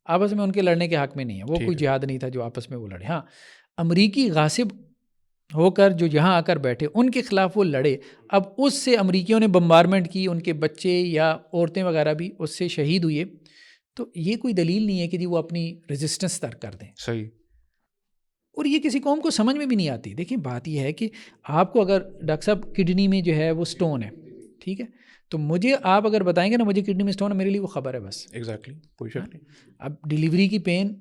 آپس میں ان کے لڑنے کے حق میں نہیں ہے, وہ کوئی جہاد نہیں تھا جو آپس میں وہ لڑے. ہاں, امریکی غاصب ہو کر جو یہاں آ کر بیٹھے ان کے خلاف وہ لڑے. اب اس سے امریکیوں نے بمبارمنٹ کی, ان کے بچے یا عورتیں وغیرہ بھی اس سے شہید ہوئے, تو یہ کوئی دلیل نہیں ہے کہ جی وہ اپنی ریزسٹنس ترک کر دیں. صحیح. اور یہ کسی قوم کو سمجھ میں بھی نہیں آتی. دیکھیں بات یہ ہے کہ آپ کو اگر ڈاکٹر صاحب کڈنی میں جو ہے وہ سٹون ہے, ٹھیک ہے, تو مجھے آپ اگر بتائیں گے نا مجھے کڈنی میں سٹون ہے, میرے لیے وہ خبر ہے بس. ایگزیکٹلی, کوئی شک نہیں. اب ڈیلیوری کی پین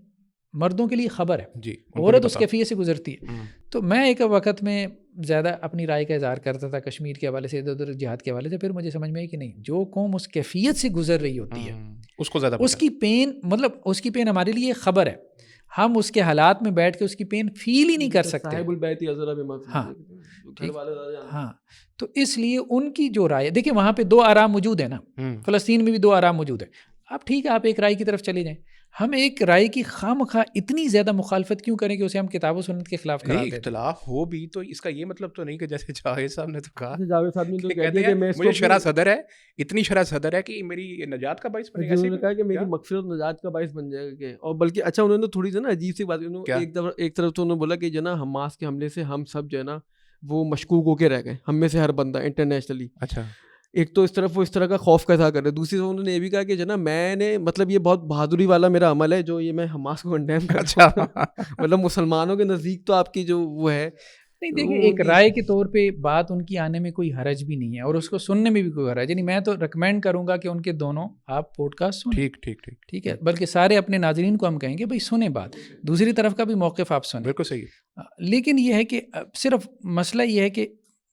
مردوں کے لیے خبر ہے, جی, عورت اس کیفیت سے گزرتی ہے. تو میں ایک وقت میں زیادہ اپنی رائے کا اظہار کرتا تھا کشمیر کے حوالے سے, ادھر ادھر جہاد کے حوالے سے, پھر مجھے سمجھ میں آئی کہ نہیں, جو قوم اس کیفیت سے گزر رہی ہوتی ہے اس کو زیادہ اس کی پین, مطلب اس کی پین ہمارے لیے خبر ہے, ہم اس کے حالات میں بیٹھ کے اس کی پین فیل ہی نہیں کر سکتے. ہاں, تو اس لیے ان کی جو رائے, دیکھیں وہاں پہ دو آرام موجود ہیں نا, فلسطین میں بھی دو آرام موجود ہے. اب ٹھیک ہے آپ ایک رائے کی طرف چلے جائیں, ہم ایک رائے کی خواہ اتنی زیادہ مخالفت کیوں کریں کہ اسے ہم کتاب و سنت کے خلاف قرار دیں. اختلاف ہو بھی تو اس کا یہ مطلب تو نہیں کہ جیسے جاوید صاحب نے تو کہا, جاوید صاحب نے تو کہتے ہیں مجھے شرح صدر ہے, اتنی شرح صدر ہے کہ میری نجات کا باعث بنے گا. انہوں نے کہا کہ میری مغفرت نجات کا باعث بن جائے گا. اور بلکہ اچھا انہوں نے تھوڑی سی نا عجیب سی بات, ایک طرف تو انہوں نے بولا کہ جو نا حماس کے حملے سے ہم سب جو ہے نا وہ مشکوک ہو کے رہ گئے, ہم میں سے ہر بندہ انٹرنیشنلی. اچھا, ایک تو اس طرف وہ اس طرح کا خوف کا اظہار کر رہے, دوسری طرف انہوں نے یہ بھی کہا کہ جو نا میں نے مطلب یہ بہت بہادری والا میرا عمل ہے جو یہ میں حماس کو کنڈیم کرتا ہوں. مطلب مسلمانوں کے نزدیک تو آپ کی جو وہ ہے نہیں. دیکھیں ایک رائے کے طور پہ بات ان کی آنے میں کوئی حرج بھی نہیں ہے, اور اس کو سننے میں بھی کوئی حرج نہیں. میں تو ریکمینڈ کروں گا کہ ان کے دونوں آپ پوڈ کاسٹ سنیں. ٹھیک ٹھیک ٹھیک ٹھیک ہے, بلکہ سارے اپنے ناظرین کو ہم کہیں گے بھائی سنیں بات, دوسری طرف کا بھی موقف آپ سنیں. بالکل صحیح. لیکن یہ ہے کہ صرف مسئلہ یہ ہے کہ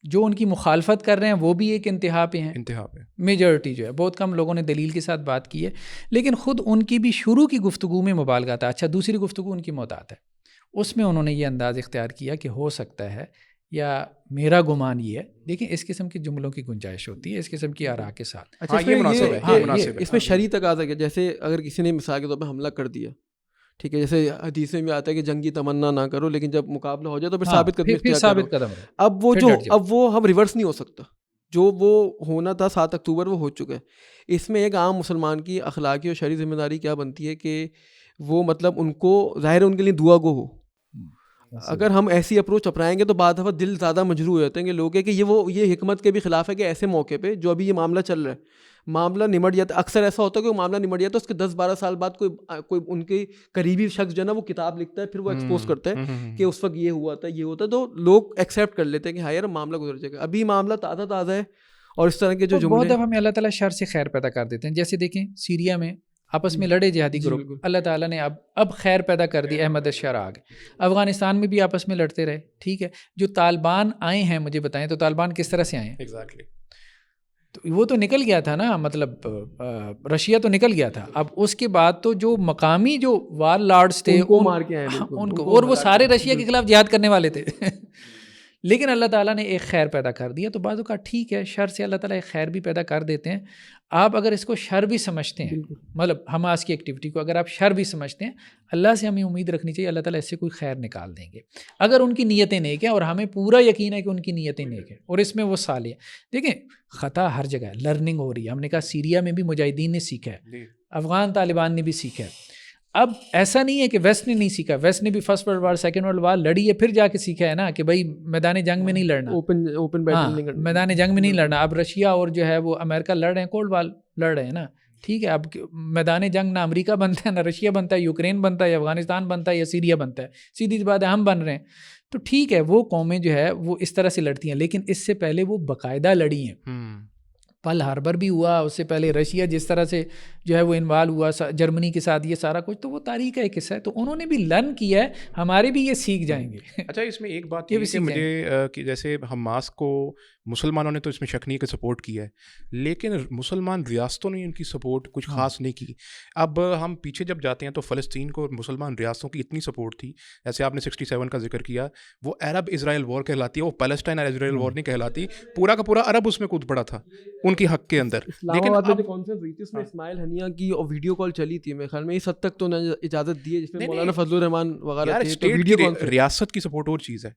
جو ان کی مخالفت کر رہے ہیں وہ بھی ایک انتہا پہ ہیں, انتہا پہ میجورٹی جو ہے, بہت کم لوگوں نے دلیل کے ساتھ بات کی ہے, لیکن خود ان کی بھی شروع کی گفتگو میں مبالغہ تھا. اچھا دوسری گفتگو ان کی معتاد ہے, اس میں انہوں نے یہ انداز اختیار کیا کہ ہو سکتا ہے یا میرا گمان یہ ہے. دیکھیں اس قسم کی جملوں کی گنجائش ہوتی ہے اس قسم کی آراء کے ساتھ. اچھا یہ مناسب ہے, اس میں شرعی تقاضا ہے, جیسے اگر کسی نے مثال کے طور پہ حملہ کر دیا, ٹھیک ہے, جیسے حدیث میں بھی آتا ہے کہ جنگی تمنا نہ کرو, لیکن جب مقابلہ ہو جائے تو پھر ثابت قدم. اب وہ ہم ریورس نہیں ہو سکتا, جو وہ ہونا تھا 7 اکتوبر وہ ہو چکا ہے. اس میں ایک عام مسلمان کی اخلاقی اور شرعی ذمہ داری کیا بنتی ہے کہ وہ مطلب ان کو ظاہر ان کے لیے دعا گو ہو. اگر ہم ایسی اپروچ اپنائیں گے تو بعض دفعہ دل زیادہ مجروح ہو جاتے ہیں کہ لوگ ہے کہ یہ حکمت کے بھی خلاف ہے کہ ایسے موقع پہ جو ابھی یہ معاملہ چل رہا ہے, معاملہ نمٹ جاتا ہے. اکثر ایسا ہوتا ہے کہ وہ معاملہ نمٹ جاتا ہے, اس کے 10-12 سال بعد کوئی ان کے قریبی شخص جو ہے نا وہ کتاب لکھتا ہے, پھر وہ ایکسپوز کرتا ہے کہ اس وقت یہ ہوا تھا یہ ہوتا ہے, تو لوگ ایکسیپٹ کر لیتے ہیں کہ ہاں یار معاملہ گزر جائے گا, ابھی معاملہ تازہ ہے. اور اس طرح کے جو جملے بہت دفعہ ہمیں اللہ تعالیٰ شر سے خیر پیدا کر دیتے ہیں. جیسے دیکھیں سیریا میں آپس میں لڑے جہادی گروپ, اللہ تعالیٰ نے اب خیر پیدا کر دی, احمد الشر آ گئے. افغانستان میں بھی آپس میں لڑتے رہے, ٹھیک ہے. جو طالبان آئے ہیں مجھے بتائیں تو طالبان کس طرح سے آئے ہیں؟ ایگزیکٹلی, تو وہ تو نکل گیا تھا نا, مطلب رشیا تو نکل گیا تھا. اب اس کے بعد تو جو مقامی جو وار لارڈز تھے ان کو مار کے آئے ان کو, اور وہ سارے رشیا کے خلاف جہاد کرنے والے تھے. لیکن اللہ تعالیٰ نے ایک خیر پیدا کر دیا. تو بعض اوقات ٹھیک ہے شر سے اللہ تعالیٰ ایک خیر بھی پیدا کر دیتے ہیں. آپ اگر اس کو شر بھی سمجھتے ہیں, مطلب حماس کی ایکٹیویٹی کو اگر آپ شر بھی سمجھتے ہیں, اللہ سے ہمیں امید رکھنی چاہیے اللہ تعالیٰ اس سے کوئی خیر نکال دیں گے اگر ان کی نیتیں نیک ہیں, اور ہمیں پورا یقین ہے کہ ان کی نیتیں نیک ہیں اور اس میں وہ صالح ہیں. دیکھیں خطا ہر جگہ ہے, لرننگ ہو رہی ہے. ہم نے کہا سیریا میں بھی مجاہدین نے سیکھا ہے, افغان طالبان نے بھی سیکھا ہے. اب ایسا نہیں ہے کہ ویسٹ نے نہیں سیکھا, ویسٹ نے بھی first world war second world war لڑی ہے, پھر جا کے سیکھا ہے نا کہ بھائی میدان جنگ میں نہیں لڑنا, اوپن میدان جنگ میں نہیں لڑنا. اب رشیا اور جو ہے وہ امریکہ لڑ رہے ہیں, کولڈ وار لڑ رہے ہیں نا, ٹھیک ہے. اب میدان جنگ نہ امریکہ بنتا ہے, نہ رشیا بنتا ہے, یوکرین بنتا ہے, یا افغانستان بنتا ہے, یا سیریا بنتا ہے. سیدھی سی بات ہے ہم بن رہے ہیں. تو ٹھیک ہے وہ قومیں جو ہے وہ اس طرح سے لڑتی ہیں, لیکن اس سے پہلے وہ باقاعدہ لڑی ہیں. پل ہاربر بھی ہوا, اس سے پہلے رشیا جس طرح سے جو ہے وہ انوالو ہوا جرمنی کے ساتھ, یہ سارا کچھ تو وہ تاریخ کا ایک حصہ ہے. تو انہوں نے بھی لرن کیا ہے, ہمارے بھی یہ سیکھ جائیں گے. اچھا اس میں ایک بات یہ کہ مجھے کہ جیسے حماس کو مسلمانوں نے تو اس میں شک نہیں کہ سپورٹ کیا ہے, لیکن مسلمان ریاستوں نے ان کی سپورٹ کچھ خاص نہیں کی. اب ہم پیچھے جب جاتے ہیں تو فلسطین کو مسلمان ریاستوں کی اتنی سپورٹ تھی, جیسے آپ نے 67 کا ذکر کیا, وہ عرب اسرائیل وار کہلاتی ہے, وہ پیلسٹائن اور اسرائیل وار نہیں کہلاتی. پورا کا پورا عرب اس میں کود پڑا تھا ان کی حق کے اندر. لیکن اس میں اسماعیل ہنیہ کی اور ویڈیو کال چلی تھی, میرے خیال میں اس حد تک تو اجازت دی ہے, جس میں مولانا فضل الرحمان وغیرہ تھے. ریاست کی سپورٹ اور چیز ہے,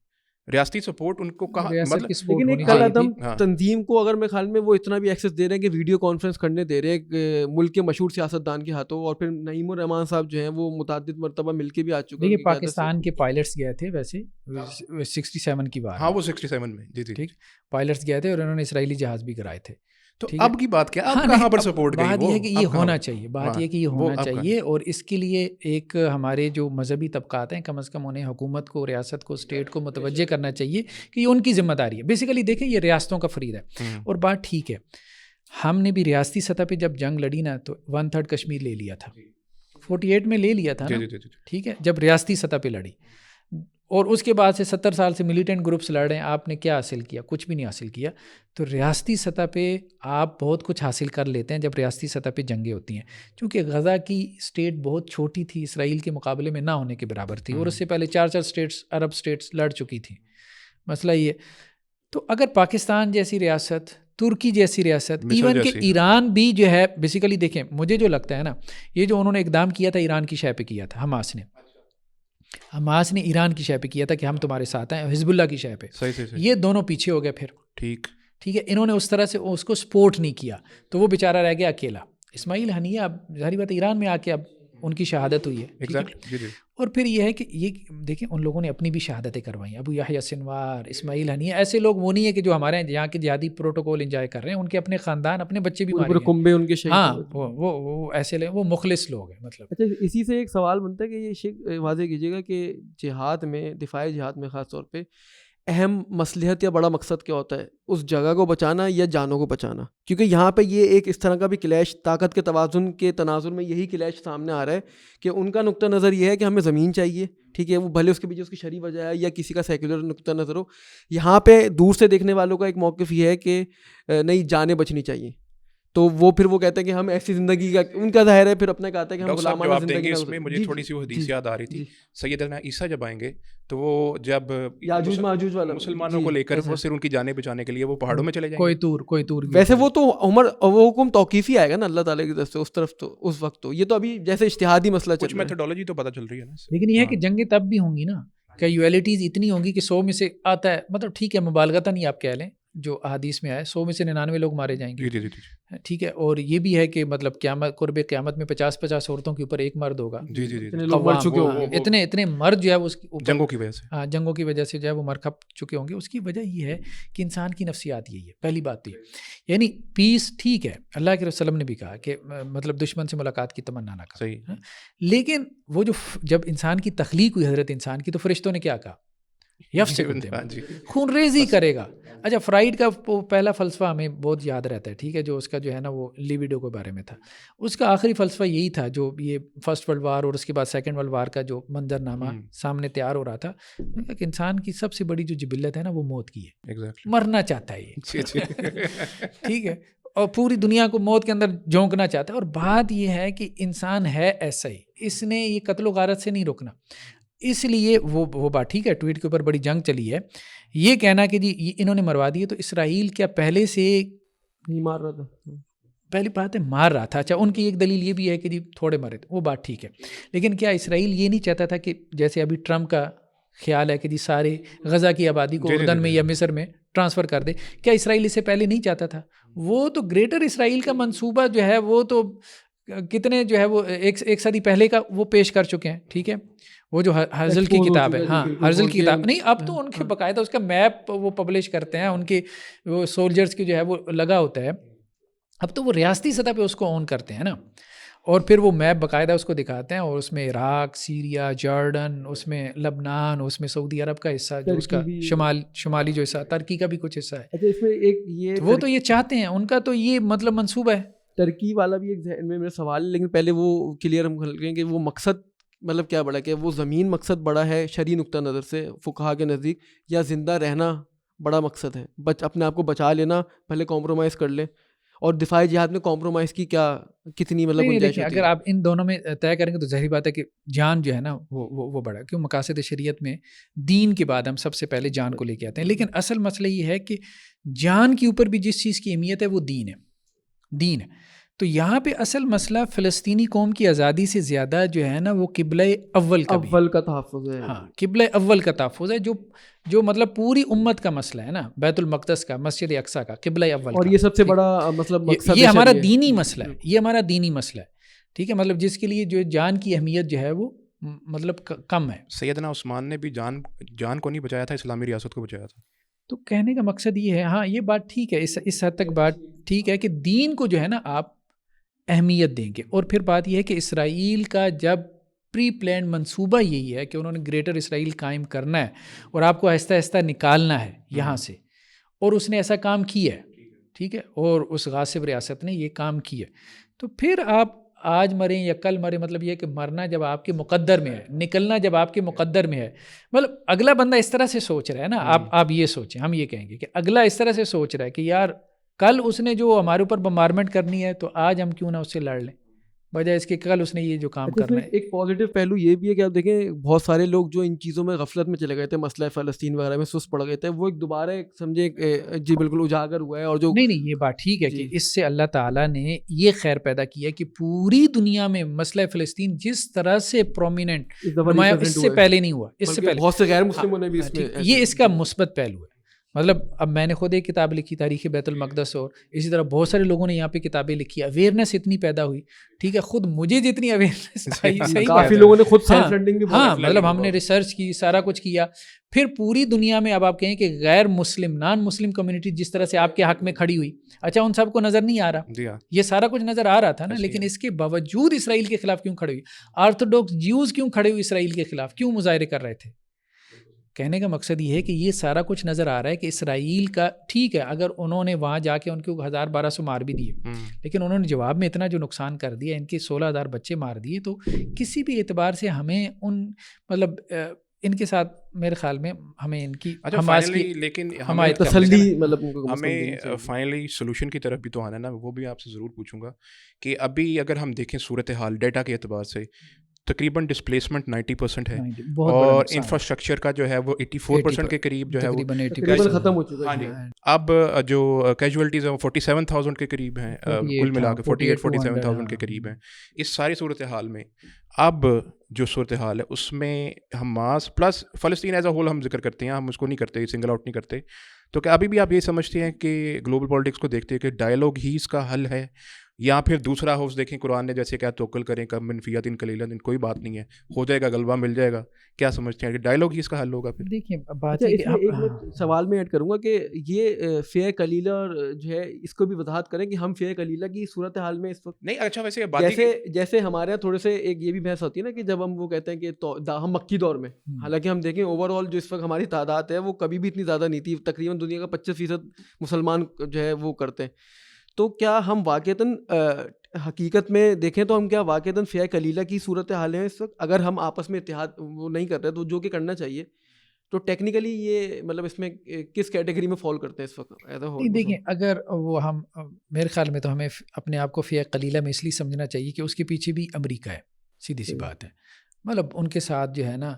ریاستی سپورٹ ان کو کہاں ریاست کی support لیکن ہونی ایک کل چاہیے عدم تھی۔ ہاں۔ تنظیم کو اگر میں خیال میں وہ اتنا بھی ایکسیس دے رہے ہیں کہ ویڈیو کانفرنس کرنے دے رہے ہیں ملک کے مشہور سیاستدان کے ہاتھوں، اور پھر نعیم الرحمان صاحب جو ہیں وہ متعدد مرتبہ مل کے بھی آ چکے ہیں. دیکھیے پاکستان کے پائلٹس گئے تھے ویسے 67 کی بار، ہاں وہ 67 میں جی جی ٹھیک پائلٹس گئے تھے اور انہوں نے اسرائیلی جہاز بھی کرائے تھے. تو اب کی بات کیا، اب ہاں کہاں پر سپورٹ گئی؟ بات یہ ہے کہ یہ ہونا چاہیے، بات ہاں، یہ کہ یہ وہ ہونا اب چاہیے، اور اس کے لیے ایک ہمارے جو مذہبی طبقات ہیں کم از کم انہیں حکومت کو، ریاست کو، اسٹیٹ کو متوجہ کرنا چاہیے کہ یہ ان کی ذمہ داری ہے. بیسیکلی دیکھیں یہ ریاستوں کا فرید ہے. اور بات ٹھیک ہے، ہم نے بھی ریاستی سطح پہ جب جنگ لڑی نا تو 1/3 کشمیر لے لیا تھا، 48 میں لے لیا تھا نا، ٹھیک ہے، جب ریاستی سطح پہ لڑی. اور اس کے بعد سے 70 سال سے ملیٹنٹ گروپس لڑ رہے ہیں، آپ نے کیا حاصل کیا؟ کچھ بھی نہیں حاصل کیا. تو ریاستی سطح پہ آپ بہت کچھ حاصل کر لیتے ہیں جب ریاستی سطح پہ جنگیں ہوتی ہیں. چونکہ غزہ کی اسٹیٹ بہت چھوٹی تھی، اسرائیل کے مقابلے میں نہ ہونے کے برابر تھی، اور اس سے پہلے 4 اسٹیٹس، عرب اسٹیٹس لڑ چکی تھیں. مسئلہ یہ، تو اگر پاکستان جیسی ریاست، ترکی جیسی ریاست، ایون کہ ایران بھی جو ہے، بیسیکلی دیکھیں مجھے جو لگتا ہے نا، یہ جو انہوں نے اقدام کیا تھا ایران کی شے پہ کیا تھا، حماس نے ایران کی شے پہ کیا تھا کہ ہم تمہارے ساتھ ہیں، حزب اللہ کی شے پہ. یہ دونوں پیچھے ہو گئے پھر، ٹھیک ہے، انہوں نے اس طرح سے اس کو سپورٹ نہیں کیا، تو وہ بیچارہ رہ گیا اکیلا. اسماعیل ہنیہ اب ظاہری بات ایران میں آ کے اب ان کی شہادت ہوئی ہے. اور پھر یہ ہے کہ یہ دیکھیں ان لوگوں نے اپنی بھی شہادتیں کروائی. ابو یحییٰ سنوار، اسماعیل ہنیہ، ایسے لوگ وہ نہیں ہے کہ جو ہمارے یہاں کے جہادی پروٹوکول انجوائے کر رہے ہیں، ان کے اپنے خاندان، اپنے بچے بھی مارے کنبے ان کے شہید. ہاں وہ ایسے وہ مخلص لوگ ہیں. مطلب اچھا، اسی سے ایک سوال بنتا ہے کہ یہ واضح کیجیے گا کہ جہاد میں، دفاعی جہاد میں خاص طور پہ اہم مصلحت یا بڑا مقصد کیا ہوتا ہے؟ اس جگہ کو بچانا یا جانوں کو بچانا؟ کیونکہ یہاں پہ یہ ایک اس طرح کا بھی کلیش، طاقت کے توازن کے تناظر میں یہی کلیش سامنے آ رہا ہے کہ ان کا نقطہ نظر یہ ہے کہ ہمیں زمین چاہیے، ٹھیک ہے، وہ بھلے اس کے پیچھے اس کی شرعی وجہ ہے یا کسی کا سیکولر نقطہ نظر ہو. یہاں پہ دور سے دیکھنے والوں کا ایک موقف یہ ہے کہ نہیں، جانیں بچنی چاہیے. تو وہ پھر وہ کہتے ہیں کہ ہم ایسی زندگی کا، ان کا ظاہر ہے پھر اپنا کہتا ہے کہ ہم غلامانہ زندگی. اس میں مجھے تھوڑی سی وہ حدیث یاد آ رہی تھی، سیدنا عیسیٰ جب آئیں گے تو وہ جب یاجوج ماجوج والا مسلمانوں کو لے کر وہ صرف ان کی جانیں بچانے کے لیے وہ پہاڑوں میں چلے جائیں گے. کوئی تور ویسے وہ تو عمر، وہ حکم توقیفی آئے گا نا اللہ تعالیٰ کی طرف سے اس طرف، تو اس وقت تو یہ تو ابھی جیسے اجتہادی مسئلہ چل رہا ہے، میتھڈالوجی تو پتہ چل رہی ہے نا. لیکن یہ ہے کہ جنگیں تب بھی ہوں گی نا، کیجویلٹیز اتنی ہوں گی کہ 100 میں سے آتا ہے، مطلب ٹھیک ہے مبالغتاً نہیں آپ کہہ لیں، جو احادیث میں آئے 100 میں سے 99 لوگ مارے جائیں گے، ٹھیک ہے. اور یہ بھی ہے کہ مطلب قرب قیامت میں 50 عورتوں کے اوپر ایک مرد ہوگا. اتنے مرد جو ہے وہ جنگوں کی وجہ سے، ہاں جنگوں کی وجہ سے جو ہے وہ مر کھپ چکے ہوں گے. اس کی وجہ یہ ہے کہ انسان کی نفسیات یہی ہے. پہلی بات تو یہ، یعنی پیس ٹھیک ہے، اللہ کے وسلم نے بھی کہا کہ مطلب دشمن سے ملاقات کی تمنا نہ کرو، لیکن وہ جب انسان کی تخلیق ہوئی حضرت انسان کی، تو فرشتوں نے کیا کہا؟ خون ریزی کرے گا. اچھا، فرائڈ کا پہلا فلسفہ ہمیں بہت یاد رہتا ہے، ٹھیک ہے، جو اس کا جو ہے نا وہ لیبیڈو کے بارے میں تھا. اس کا آخری فلسفہ یہی تھا، جو یہ فرسٹ ورلڈ وار اور اس کے بعد سیکنڈ ورلڈ وار کا جو منظر نامہ سامنے تیار ہو رہا تھا کہ انسان کی سب سے بڑی جو جبلت ہے نا وہ موت کی ہے. مرنا چاہتا ہے یہ، ٹھیک ہے، اور پوری دنیا کو موت کے اندر جھونکنا چاہتا ہے. اور بات یہ ہے کہ انسان ہے ایسا ہی، اس نے یہ قتل و غارت سے نہیں روکنا. اس لیے وہ بات ٹھیک ہے، ٹویٹ کے اوپر بڑی جنگ چلی ہے. یہ کہنا کہ جی انہوں نے مروا دیے، تو اسرائیل کیا پہلے سے نہیں مار رہا تھا؟ پہلی بات ہے مار رہا تھا. اچھا، ان کی ایک دلیل یہ بھی ہے کہ جی تھوڑے مرے تھے، وہ بات ٹھیک ہے، لیکن کیا اسرائیل یہ نہیں چاہتا تھا کہ جیسے ابھی ٹرمپ کا خیال ہے کہ جی سارے غزہ کی آبادی کو اردن میں یا مصر میں ٹرانسفر کر دے؟ کیا اسرائیل اس سے پہلے نہیں چاہتا تھا؟ وہ تو گریٹر اسرائیل کا منصوبہ جو ہے وہ تو کتنے جو ہے وہ ایک صدی پہلے کا وہ پیش کر چکے ہیں، ٹھیک ہے. وہ جو ہرزل کی کتاب ہے، ہاں ہرزل کی کتاب نہیں، اب تو ان کے باقاعدہ اس کا میپ وہ پبلش کرتے ہیں، ان کے وہ سولجرز کی جو ہے وہ لگا ہوتا ہے. اب تو وہ ریاستی سطح پہ اس کو اون کرتے ہیں نا، اور پھر وہ میپ باقاعدہ اس کو دکھاتے ہیں، اور اس میں عراق، سیریا، جارڈن، اس میں لبنان، اس میں سعودی عرب کا حصہ، جو اس کا شمالی جو حصہ، ترکی کا بھی کچھ حصہ ہے. اچھا، اس میں ایک یہ وہ تو یہ چاہتے ہیں، ان کا تو یہ مطلب منصوبہ ہے. ترکی والا بھی ایک ذہن میں میرا سوال ہے، لیکن پہلے وہ کلیئر ہم کر لیں کہ وہ مقصد مطلب کیا بڑا، کہ وہ زمین مقصد بڑا ہے شرعی نقطہ نظر سے فقہا کے نزدیک، یا زندہ رہنا بڑا مقصد ہے، اپنے آپ کو بچا لینا، پہلے کمپرومائز کر لیں. اور دفاعی جہاد میں کمپرومائز کی کتنی مطلب گنجائش ہوتی ہے؟ اگر آپ ان دونوں میں طے کریں گے تو ظاہری بات ہے کہ جان جو ہے نا وہ بڑا ہے، کیوں مقاصد شریعت میں دین کے بعد ہم سب سے پہلے جان کو لے کے آتے ہیں. لیکن اصل مسئلہ یہ ہے کہ جان کے اوپر بھی جس چیز کی اہمیت ہے وہ دین ہے. تو یہاں پہ اصل مسئلہ فلسطینی قوم کی آزادی سے زیادہ جو ہے نا وہ قبلہ اول کا تحفظ ہے. ہاں قبلہ اول کا تحفظ ہے جو مطلب پوری امت کا مسئلہ ہے نا، بیت المقدس کا، مسجد اقصیٰ کا، قبلہ اول اور کا. یہ سب سے بڑا مطلب مقصد یہ ہمارا دینی مسئلہ ہے، یہ ہمارا دینی مسئلہ ہے. ٹھیک ہے، مطلب جس کے لیے جو جان کی اہمیت جو ہے وہ مطلب کم ہے. سیدنا عثمان نے بھی جان کو نہیں بچایا تھا، اسلامی ریاست کو بچایا تھا. تو کہنے کا مقصد یہ ہے، ہاں یہ بات ٹھیک ہے، اس حد تک بات ٹھیک ہے کہ دین کو جو ہے نا آپ اہمیت دیں گے. اور پھر بات یہ ہے کہ اسرائیل کا جب پری پلانڈ منصوبہ یہی ہے کہ انہوں نے گریٹر اسرائیل قائم کرنا ہے اور آپ کو آہستہ آہستہ نکالنا ہے یہاں سے، اور اس نے ایسا کام کیا ہے. ٹھیک ہے، اور اس غاصب ریاست نے یہ کام کیا، تو پھر آپ آج مریں یا کل مریں، مطلب یہ کہ مرنا جب آپ کے مقدر میں ہے، نکلنا جب آپ کے مقدر میں ہے. مطلب اگلا بندہ اس طرح سے سوچ رہا ہے نا، آپ یہ سوچیں، ہم یہ کہیں گے کہ اگلا اس طرح سے سوچ رہا ہے کہ یار کل اس نے جو ہمارے اوپر بمبارمنٹ کرنی ہے تو آج ہم کیوں نہ اس سے لڑ لیں، بجائے اس کے کل اس نے یہ جو کام کرنا ہے. ایک پازیٹیو پہلو یہ بھی ہے کہ آپ دیکھیں بہت سارے لوگ جو ان چیزوں میں غفلت میں چلے گئے تھے، مسئلہ فلسطین وغیرہ میں سست پڑ گئے تھے، وہ ایک دوبارہ سمجھے جی بالکل اجاگر ہوا ہے. اور جو نہیں یہ بات ٹھیک ہے کہ اس سے اللہ تعالیٰ نے یہ خیر پیدا کیا کہ پوری دنیا میں مسئلہ فلسطین جس طرح سے پرومیننٹ اس سے پہلے نہیں ہوا، اس سے پہلے بہت سے غیر مسلموں نے بھی اس میں، یہ اس کا مثبت پہلو ہے. مطلب اب میں نے خود ایک کتاب لکھی تاریخ بیت المقدس، اور اسی طرح بہت سارے لوگوں نے یہاں پہ کتابیں لکھی، اویئرنیس اتنی پیدا ہوئی. ٹھیک ہے، خود مجھے جتنی اویئرنیس آئی، کافی لوگوں نے خود سیلف لرننگ بھی، ہاں مطلب ہم نے ریسرچ کی، سارا کچھ کیا. پھر پوری دنیا میں اب آپ کہیں کہ غیر مسلم نان مسلم کمیونٹی جس طرح سے آپ کے حق میں کھڑی ہوئی، اچھا ان سب کو نظر نہیں آ رہا، یہ سارا کچھ نظر آ رہا تھا نا، لیکن اس کے باوجود اسرائیل کے خلاف کیوں کھڑے ہوئی؟ آرتھوڈاکس جیوز کیوں کھڑے ہوئے اسرائیل کے خلاف، کیوں مظاہرے کر رہے تھے؟ کہنے کا مقصد یہ ہے کہ یہ سارا کچھ نظر آ رہا ہے کہ اسرائیل کا ٹھیک ہے، اگر انہوں نے وہاں جا کے ان کو 1200 مار بھی دیے، لیکن انہوں نے جواب میں اتنا جو نقصان کر دیا، ان کے 16,000 بچے مار دیے، تو کسی بھی اعتبار سے ہمیں ان مطلب ان کے ساتھ میرے خیال میں ہمیں ان کی حماس کی لیکن تسلی، مطلب ہمیں فائنلی سولوشن کی طرف بھی تو آنا ہے نا. وہ بھی آپ سے ضرور پوچھوں گا کہ ابھی اگر ہم دیکھیں صورتحال ڈیٹا کے اعتبار سے تقریباً ڈسپلیسمنٹ 90% ہے، اور انفراسٹرکچر کا جو ہے وہ 84% کے قریب جو ہے وہ ختم ہو چکا ہے. اب جو کیجولیٹیز ہیں وہ 47,000 کے قریب ہیں، کل ملا کے 47,000 کے قریب ہیں. اس ساری صورتحال میں اب جو صورتحال ہے اس میں حماس پلس فلسطین ایز اے ہول ہم ذکر کرتے ہیں، ہم اس کو نہیں کرتے، سنگل آؤٹ نہیں کرتے. تو کیا ابھی بھی آپ یہ سمجھتے ہیں کہ گلوبل پالیٹکس کو دیکھتے ہیں کہ ڈائلاگ ہی اس کا حل ہے، یا پھر دوسرا ہاؤس دیکھیں قرآن نے جیسے کیا توکل کریں کم منفیات ان قلیلن، کوئی بات نہیں ہے، ہو جائے گا، غلبہ مل جائے گا. کیا سمجھتے ہیں کہ ڈائلاگ ہی اس کا حل ہوگا؟ پھر دیکھیں بات ایک سوال میں ایڈ کروں گا کہ یہ فیہ قلیلہ جو ہے اس کو بھی وضاحت کریں کہ ہم فیہ قلیلہ کی صورتحال میں اس وقت نہیں. اچھا ویسے جیسے ہمارے یہاں تھوڑے سے ایک یہ بھی بحث ہوتی ہے نا کہ جب ہم وہ کہتے ہیں کہ ہم مکی دور میں، حالانکہ ہم دیکھیں اوور آل جو اس وقت ہماری تعداد ہے وہ کبھی بھی اتنی زیادہ نہیں تھی، تقریباً دنیا کا 25% مسلمان جو ہے وہ کرتے ہیں. تو کیا ہم واقعتاً حقیقت میں دیکھیں تو ہم کیا واقعتاً فیہ قلیلہ کی صورت حال ہیں اس وقت؟ اگر ہم آپس میں اتحاد وہ نہیں کر رہے تو جو کہ کرنا چاہیے، تو ٹیکنیکلی یہ مطلب اس میں کس کیٹیگری میں فال کرتے ہیں اس وقت؟ دیکھیں اگر وہ ہم میرے خیال میں تو ہمیں اپنے آپ کو فیہ قلیلہ میں اس لیے سمجھنا چاہیے کہ اس کے پیچھے بھی امریکہ ہے، سیدھی سی بات ہے. مطلب ان کے ساتھ جو ہے نا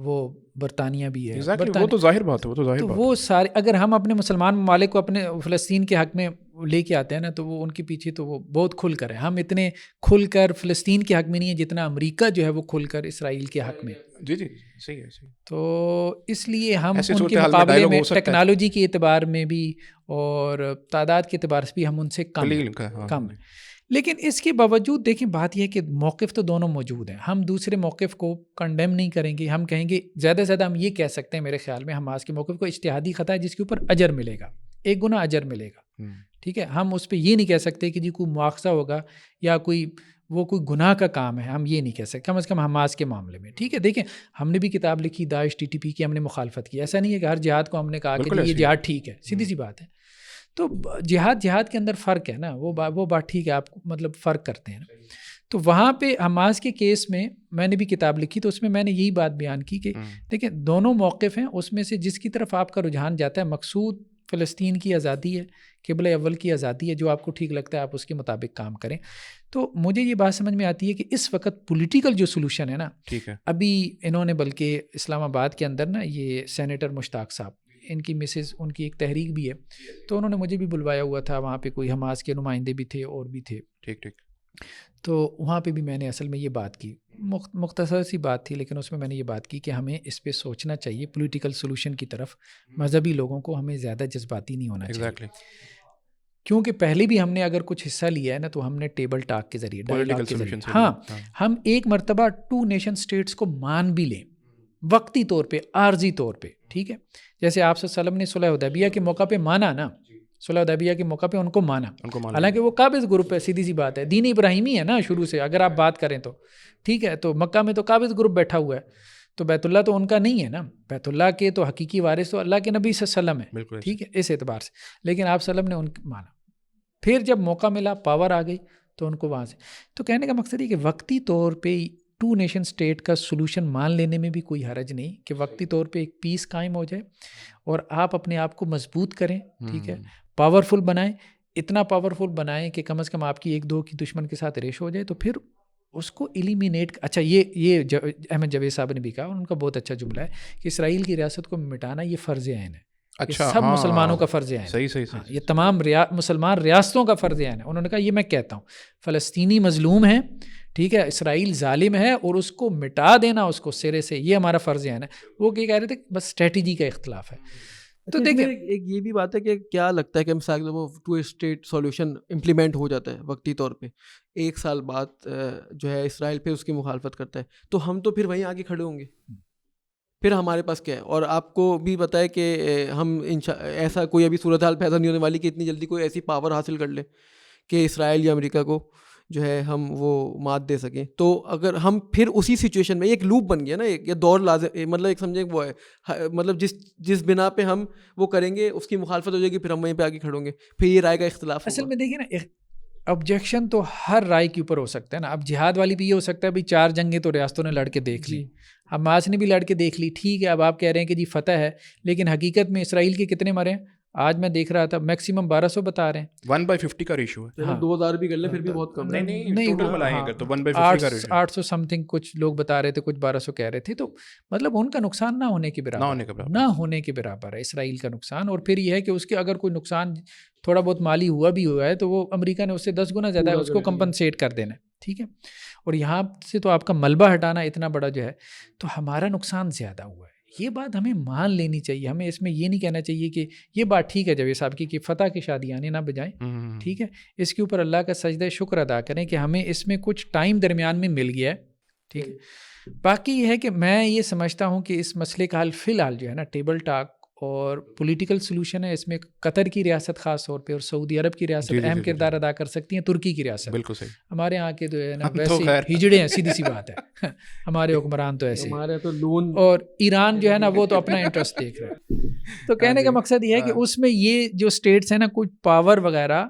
وہ برطانیہ بھی ہے، وہ تو ظاہر بات ہے، وہ تو ظاہر بات ہے. وہ سارے اگر ہم اپنے مسلمان ممالک کو اپنے فلسطین کے حق میں لے کے آتے ہیں نا تو وہ ان کے پیچھے تو وہ بہت کھل کر ہے. ہم اتنے کھل کر فلسطین کے حق میں نہیں ہے جتنا امریکہ جو ہے وہ کھل کر اسرائیل کے حق میں. جی صحیح ہے. تو اس لیے ہم ان کے مقابلے میں ٹیکنالوجی کے اعتبار میں بھی اور تعداد کے اعتبار سے بھی ہم ان سے کم ہیں. لیکن اس کے باوجود دیکھیں بات یہ ہے کہ موقف تو دونوں موجود ہیں. ہم دوسرے موقف کو کنڈیم نہیں کریں گے، ہم کہیں گے زیادہ سے زیادہ ہم یہ کہہ سکتے ہیں میرے خیال میں حماس کے موقف کو اجتہادی خطا ہے جس کے اوپر اجر ملے گا، 1 گنا اجر ملے گا. ٹھیک ہے، ہم اس پہ یہ نہیں کہہ سکتے کہ جی کوئی مواخذہ ہوگا یا کوئی گناہ کا کام ہے، ہم یہ نہیں کہہ سکتے کم از کم حماس کے معاملے میں. ٹھیک ہے، دیکھیں ہم نے بھی کتاب لکھی داعش TTP کی، ہم نے مخالفت کی. ایسا نہیں ہے کہ ہر جہاد کو ہم نے کہا کہ یہ جہاد ٹھیک ہے، سیدھی سی بات ہے. تو جہاد کے اندر فرق ہے نا، وہ بات ٹھیک ہے، آپ مطلب فرق کرتے ہیں نا. تو وہاں پہ حماس کے کیس میں نے بھی کتاب لکھی تو اس میں نے یہی بات بیان کی کہ دیکھیں دونوں موقف ہیں، اس میں سے جس کی طرف آپ کا رجحان جاتا ہے مقصود فلسطین کی آزادی ہے، قبلہ اول کی آزادی ہے، جو آپ کو ٹھیک لگتا ہے آپ اس کے مطابق کام کریں. تو مجھے یہ بات سمجھ میں آتی ہے کہ اس وقت پولیٹیکل جو سولوشن ہے نا، ابھی انہوں نے بلکہ اسلام آباد کے اندر نا یہ سینیٹر مشتاق صاحب، ان کی مسز، ان کی ایک تحریک بھی ہے، تو انہوں نے مجھے بھی بلوایا ہوا تھا، وہاں پہ کوئی حماس کے نمائندے بھی تھے اور بھی تھے. ٹھیک ٹھیک. تو وہاں پہ بھی میں نے اصل میں یہ بات کی, مختصر سی بات تھی, لیکن اس میں نے یہ بات کی کہ ہمیں اس پہ سوچنا چاہیے پولیٹیکل سولوشن کی طرف. مذہبی لوگوں کو ہمیں زیادہ جذباتی نہیں ہونا چاہیے, کیونکہ پہلے بھی ہم نے اگر کچھ حصہ لیا ہے نا تو ہم نے ٹیبل ٹاک کے ذریعے, ڈائیلاگ کے ذریعے, ہاں ہم ایک مرتبہ 2 نیشن اسٹیٹس کو مان بھی لیں وقتی طور پہ, عارضی طور پہ, ٹھیک ہے. جیسے آپ صلی اللہ علیہ وسلم نے صلح حدیبیہ کے موقع پہ مانا نا, صلح حدیبیہ کے موقع پہ ان کو مانا, حالانکہ وہ قابض گروپ ہے, سیدھی سی بات ہے, دین ابراہیمی ہے نا شروع سے اگر آپ بات کریں تو, ٹھیک ہے. تو مکہ میں تو قابض گروپ بیٹھا ہوا ہے, تو بیت اللہ تو ان کا نہیں ہے نا, بیت اللہ کے تو حقیقی وارث تو اللہ کے نبی صلی اللہ علیہ وسلم ہے, ٹھیک ہے, اس اعتبار سے. لیکن آپ صلی اللہ علیہ وسلم نے ان مانا, پھر جب موقع ملا, پاور آ گئی, تو ان کو وہاں سے. تو کہنے کا مقصد یہ کہ وقتی طور پہ 2 نیشن اسٹیٹ کا سولوشن مان لینے میں بھی کوئی حرج نہیں, کہ وقتی طور پہ ایک پیس قائم ہو جائے اور آپ اپنے آپ کو مضبوط کریں, ٹھیک ہے, پاورفل بنائیں, اتنا پاورفل بنائیں کہ کم از کم آپ کی 1-2 کی دشمن کے ساتھ ریش ہو جائے, تو پھر اس کو ایلیمینیٹ. اچھا یہ احمد جاوید صاحب نے بھی کہا, ان کا بہت اچھا جملہ ہے کہ اسرائیل کی ریاست کو مٹانا یہ فرض عین ہے. اچھا, سب مسلمانوں کا فرض عین, صحیح, یہ تمام مسلمان ریاستوں کا فرض عین ہے. انہوں نے کہا یہ میں کہتا ہوں, فلسطینی مظلوم ہے, ٹھیک ہے, اسرائیل ظالم ہے, اور اس کو مٹا دینا اس کو سرے سے, یہ ہمارا فرض عین ہے. وہ کہہ رہے تھے بس اسٹریٹجی کا اختلاف ہے. تو دیکھیں ایک یہ بھی بات ہے کہ کیا لگتا ہے کہ مثال وہ 2 اسٹیٹ سولوشن امپلیمنٹ ہو جاتا ہے وقتی طور پہ, 1 سال بعد جو ہے اسرائیل پہ اس کی مخالفت کرتا ہے, تو ہم تو پھر وہیں آگے کھڑے ہوں گے, پھر ہمارے پاس کیا ہے. اور آپ کو بھی پتہ ہے کہ ہم ایسا کوئی ابھی صورتحال پیدا نہیں ہونے والی کہ اتنی جلدی کوئی ایسی پاور حاصل کر لے کہ اسرائیل یا امریکہ کو جو ہے ہم وہ مات دے سکیں. تو اگر ہم پھر اسی سچویشن میں, ایک لوپ بن گیا نا, ایک یہ دور لازم, مطلب ایک سمجھیں وہ ہے, مطلب جس بنا پہ ہم وہ کریں گے اس کی مخالفت ہو جائے گی, پھر ہم وہیں پہ آگے کھڑوں گے, پھر یہ رائے کا اختلاف. اصل میں دیکھیے نا, آبجیکشن تو ہر رائے کے اوپر ہو سکتا ہے نا. اب جہاد والی بھی یہ ہو سکتا ہے بھائی 4 جنگیں تو ریاستوں نے لڑ کے دیکھ لی, حماس نے بھی لڑ کے دیکھ لی, ٹھیک ہے. اب آپ کہہ رہے ہیں کہ جی فتح ہے, لیکن حقیقت میں اسرائیل کے کتنے مرے ہیں؟ آج میں دیکھ رہا تھا میکسیمم 1200 بتا رہے ہیں, 1/50 کا ریشو ہے. 2000 بھی کر لیں پھر بھی بہت کم. نہیں ٹوٹل ملائیں گے تو 1/50 کا ریشو. 800 سم تھنگ کچھ لوگ بتا رہے تھے, کچھ 1200 کہہ رہے تھے. تو مطلب ان کا نقصان نہ ہونے کے برابر ہے اسرائیل کا نقصان. اور پھر یہ ہے کہ اس کے اگر کوئی نقصان تھوڑا بہت مالی ہوا بھی ہوا ہے تو وہ امریکہ نے اس سے 10 گنا زیادہ ہے, اس کو کمپنسیٹ کر دینا ہے, ٹھیک ہے. اور یہاں سے تو آپ کا ملبہ ہٹانا اتنا بڑا جو ہے, تو ہمارا نقصان زیادہ ہوا ہے. یہ بات ہمیں مان لینی چاہیے. ہمیں اس میں یہ نہیں کہنا چاہیے کہ یہ بات ٹھیک ہے جاوید صاحب کی کہ فتح کی شادیانے نہ بجائیں, ٹھیک ہے. اس کے اوپر اللہ کا سجدہ شکر ادا کریں کہ ہمیں اس میں کچھ ٹائم درمیان میں مل گیا ہے, ٹھیک ہے. باقی یہ ہے کہ میں یہ سمجھتا ہوں کہ اس مسئلے کا حل فی الحال جو ہے نا ٹیبل ٹاک اور پولیٹیکل سلوشن ہے. اس میں قطر کی ریاست خاص طور پہ اور سعودی عرب کی ریاست اہم کردار ادا کر سکتی ہیں, ترکی کی ریاست. بالکل صحیح. ہمارے یہاں کے جو ہے نا ویسے ہجڑے ہیں, سیدھی سی بات ہے, ہمارے حکمران تو ایسے, ہمارے تو لون, اور ایران جو ہے نا وہ تو اپنا انٹرسٹ دیکھ رہا ہے. تو کہنے کا مقصد یہ ہے کہ اس میں یہ جو اسٹیٹس ہیں نا کچھ پاور وغیرہ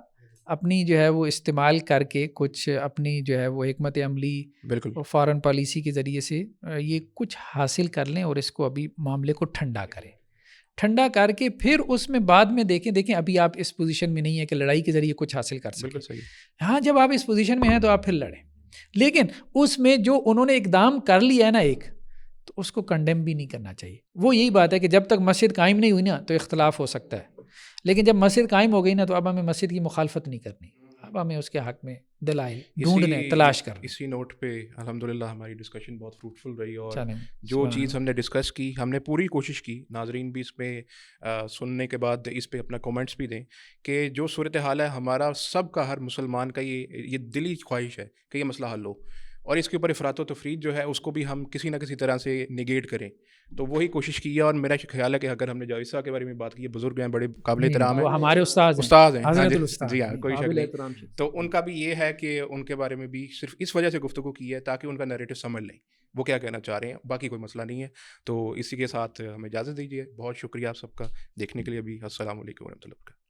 اپنی جو ہے وہ استعمال کر کے کچھ اپنی جو ہے وہ حکمت عملی اور فارن پالیسی کے ذریعے سے یہ کچھ حاصل کر لیں, اور اس کو ابھی معاملے کو ٹھنڈا کر کے پھر اس میں بعد میں دیکھیں ابھی آپ اس پوزیشن میں نہیں ہے کہ لڑائی کے ذریعے کچھ حاصل کر سکیں. ہاں جب آپ اس پوزیشن میں ہیں تو آپ پھر لڑیں, لیکن اس میں جو انہوں نے اقدام کر لیا ہے نا ایک, تو اس کو کنڈیم بھی نہیں کرنا چاہیے. وہ یہی بات ہے کہ جب تک مسجد قائم نہیں ہوئی نا تو اختلاف ہو سکتا ہے, لیکن جب مسجد قائم ہو گئی نا تو اب ہمیں مسجد کی مخالفت نہیں کرنی, اب ہمیں اس کے حق میں دلائل ڈھونڈنے, تلاش کرنے. اسی نوٹ پہ الحمدللہ ہماری ڈسکشن بہت فروٹفل رہی, اور جو چیز ہم نے ڈسکس کی ہم نے پوری کوشش کی, ناظرین بھی اس میں سننے کے بعد اس پہ اپنا کومنٹس بھی دیں کہ جو صورتحال ہے ہمارا سب کا, ہر مسلمان کا یہ دلی خواہش ہے کہ یہ مسئلہ حل ہو, اور اس کے اوپر افراط و تفریط جو ہے اس کو بھی ہم کسی نہ کسی طرح سے نگیٹ کریں. تو وہی کوشش کی ہے, اور میرا خیال ہے کہ اگر ہم نے جاوید صاحب کے بارے میں بات کی, بزرگ ہیں, بڑے قابل احترام ہیں, ہمارے استاد ہیں, جی ہاں, کوئی شک نہیں. تو ان کا بھی یہ ہے کہ ان کے بارے میں بھی صرف اس وجہ سے گفتگو کی ہے تاکہ ان کا نیریٹو سمجھ لیں وہ کیا کہنا چاہ رہے ہیں, باقی کوئی مسئلہ نہیں ہے. تو اسی کے ساتھ ہمیں اجازت دیجیے. بہت شکریہ آپ سب کا دیکھنے کے لیے. ابھی السلام علیکم ورحمۃ اللہ.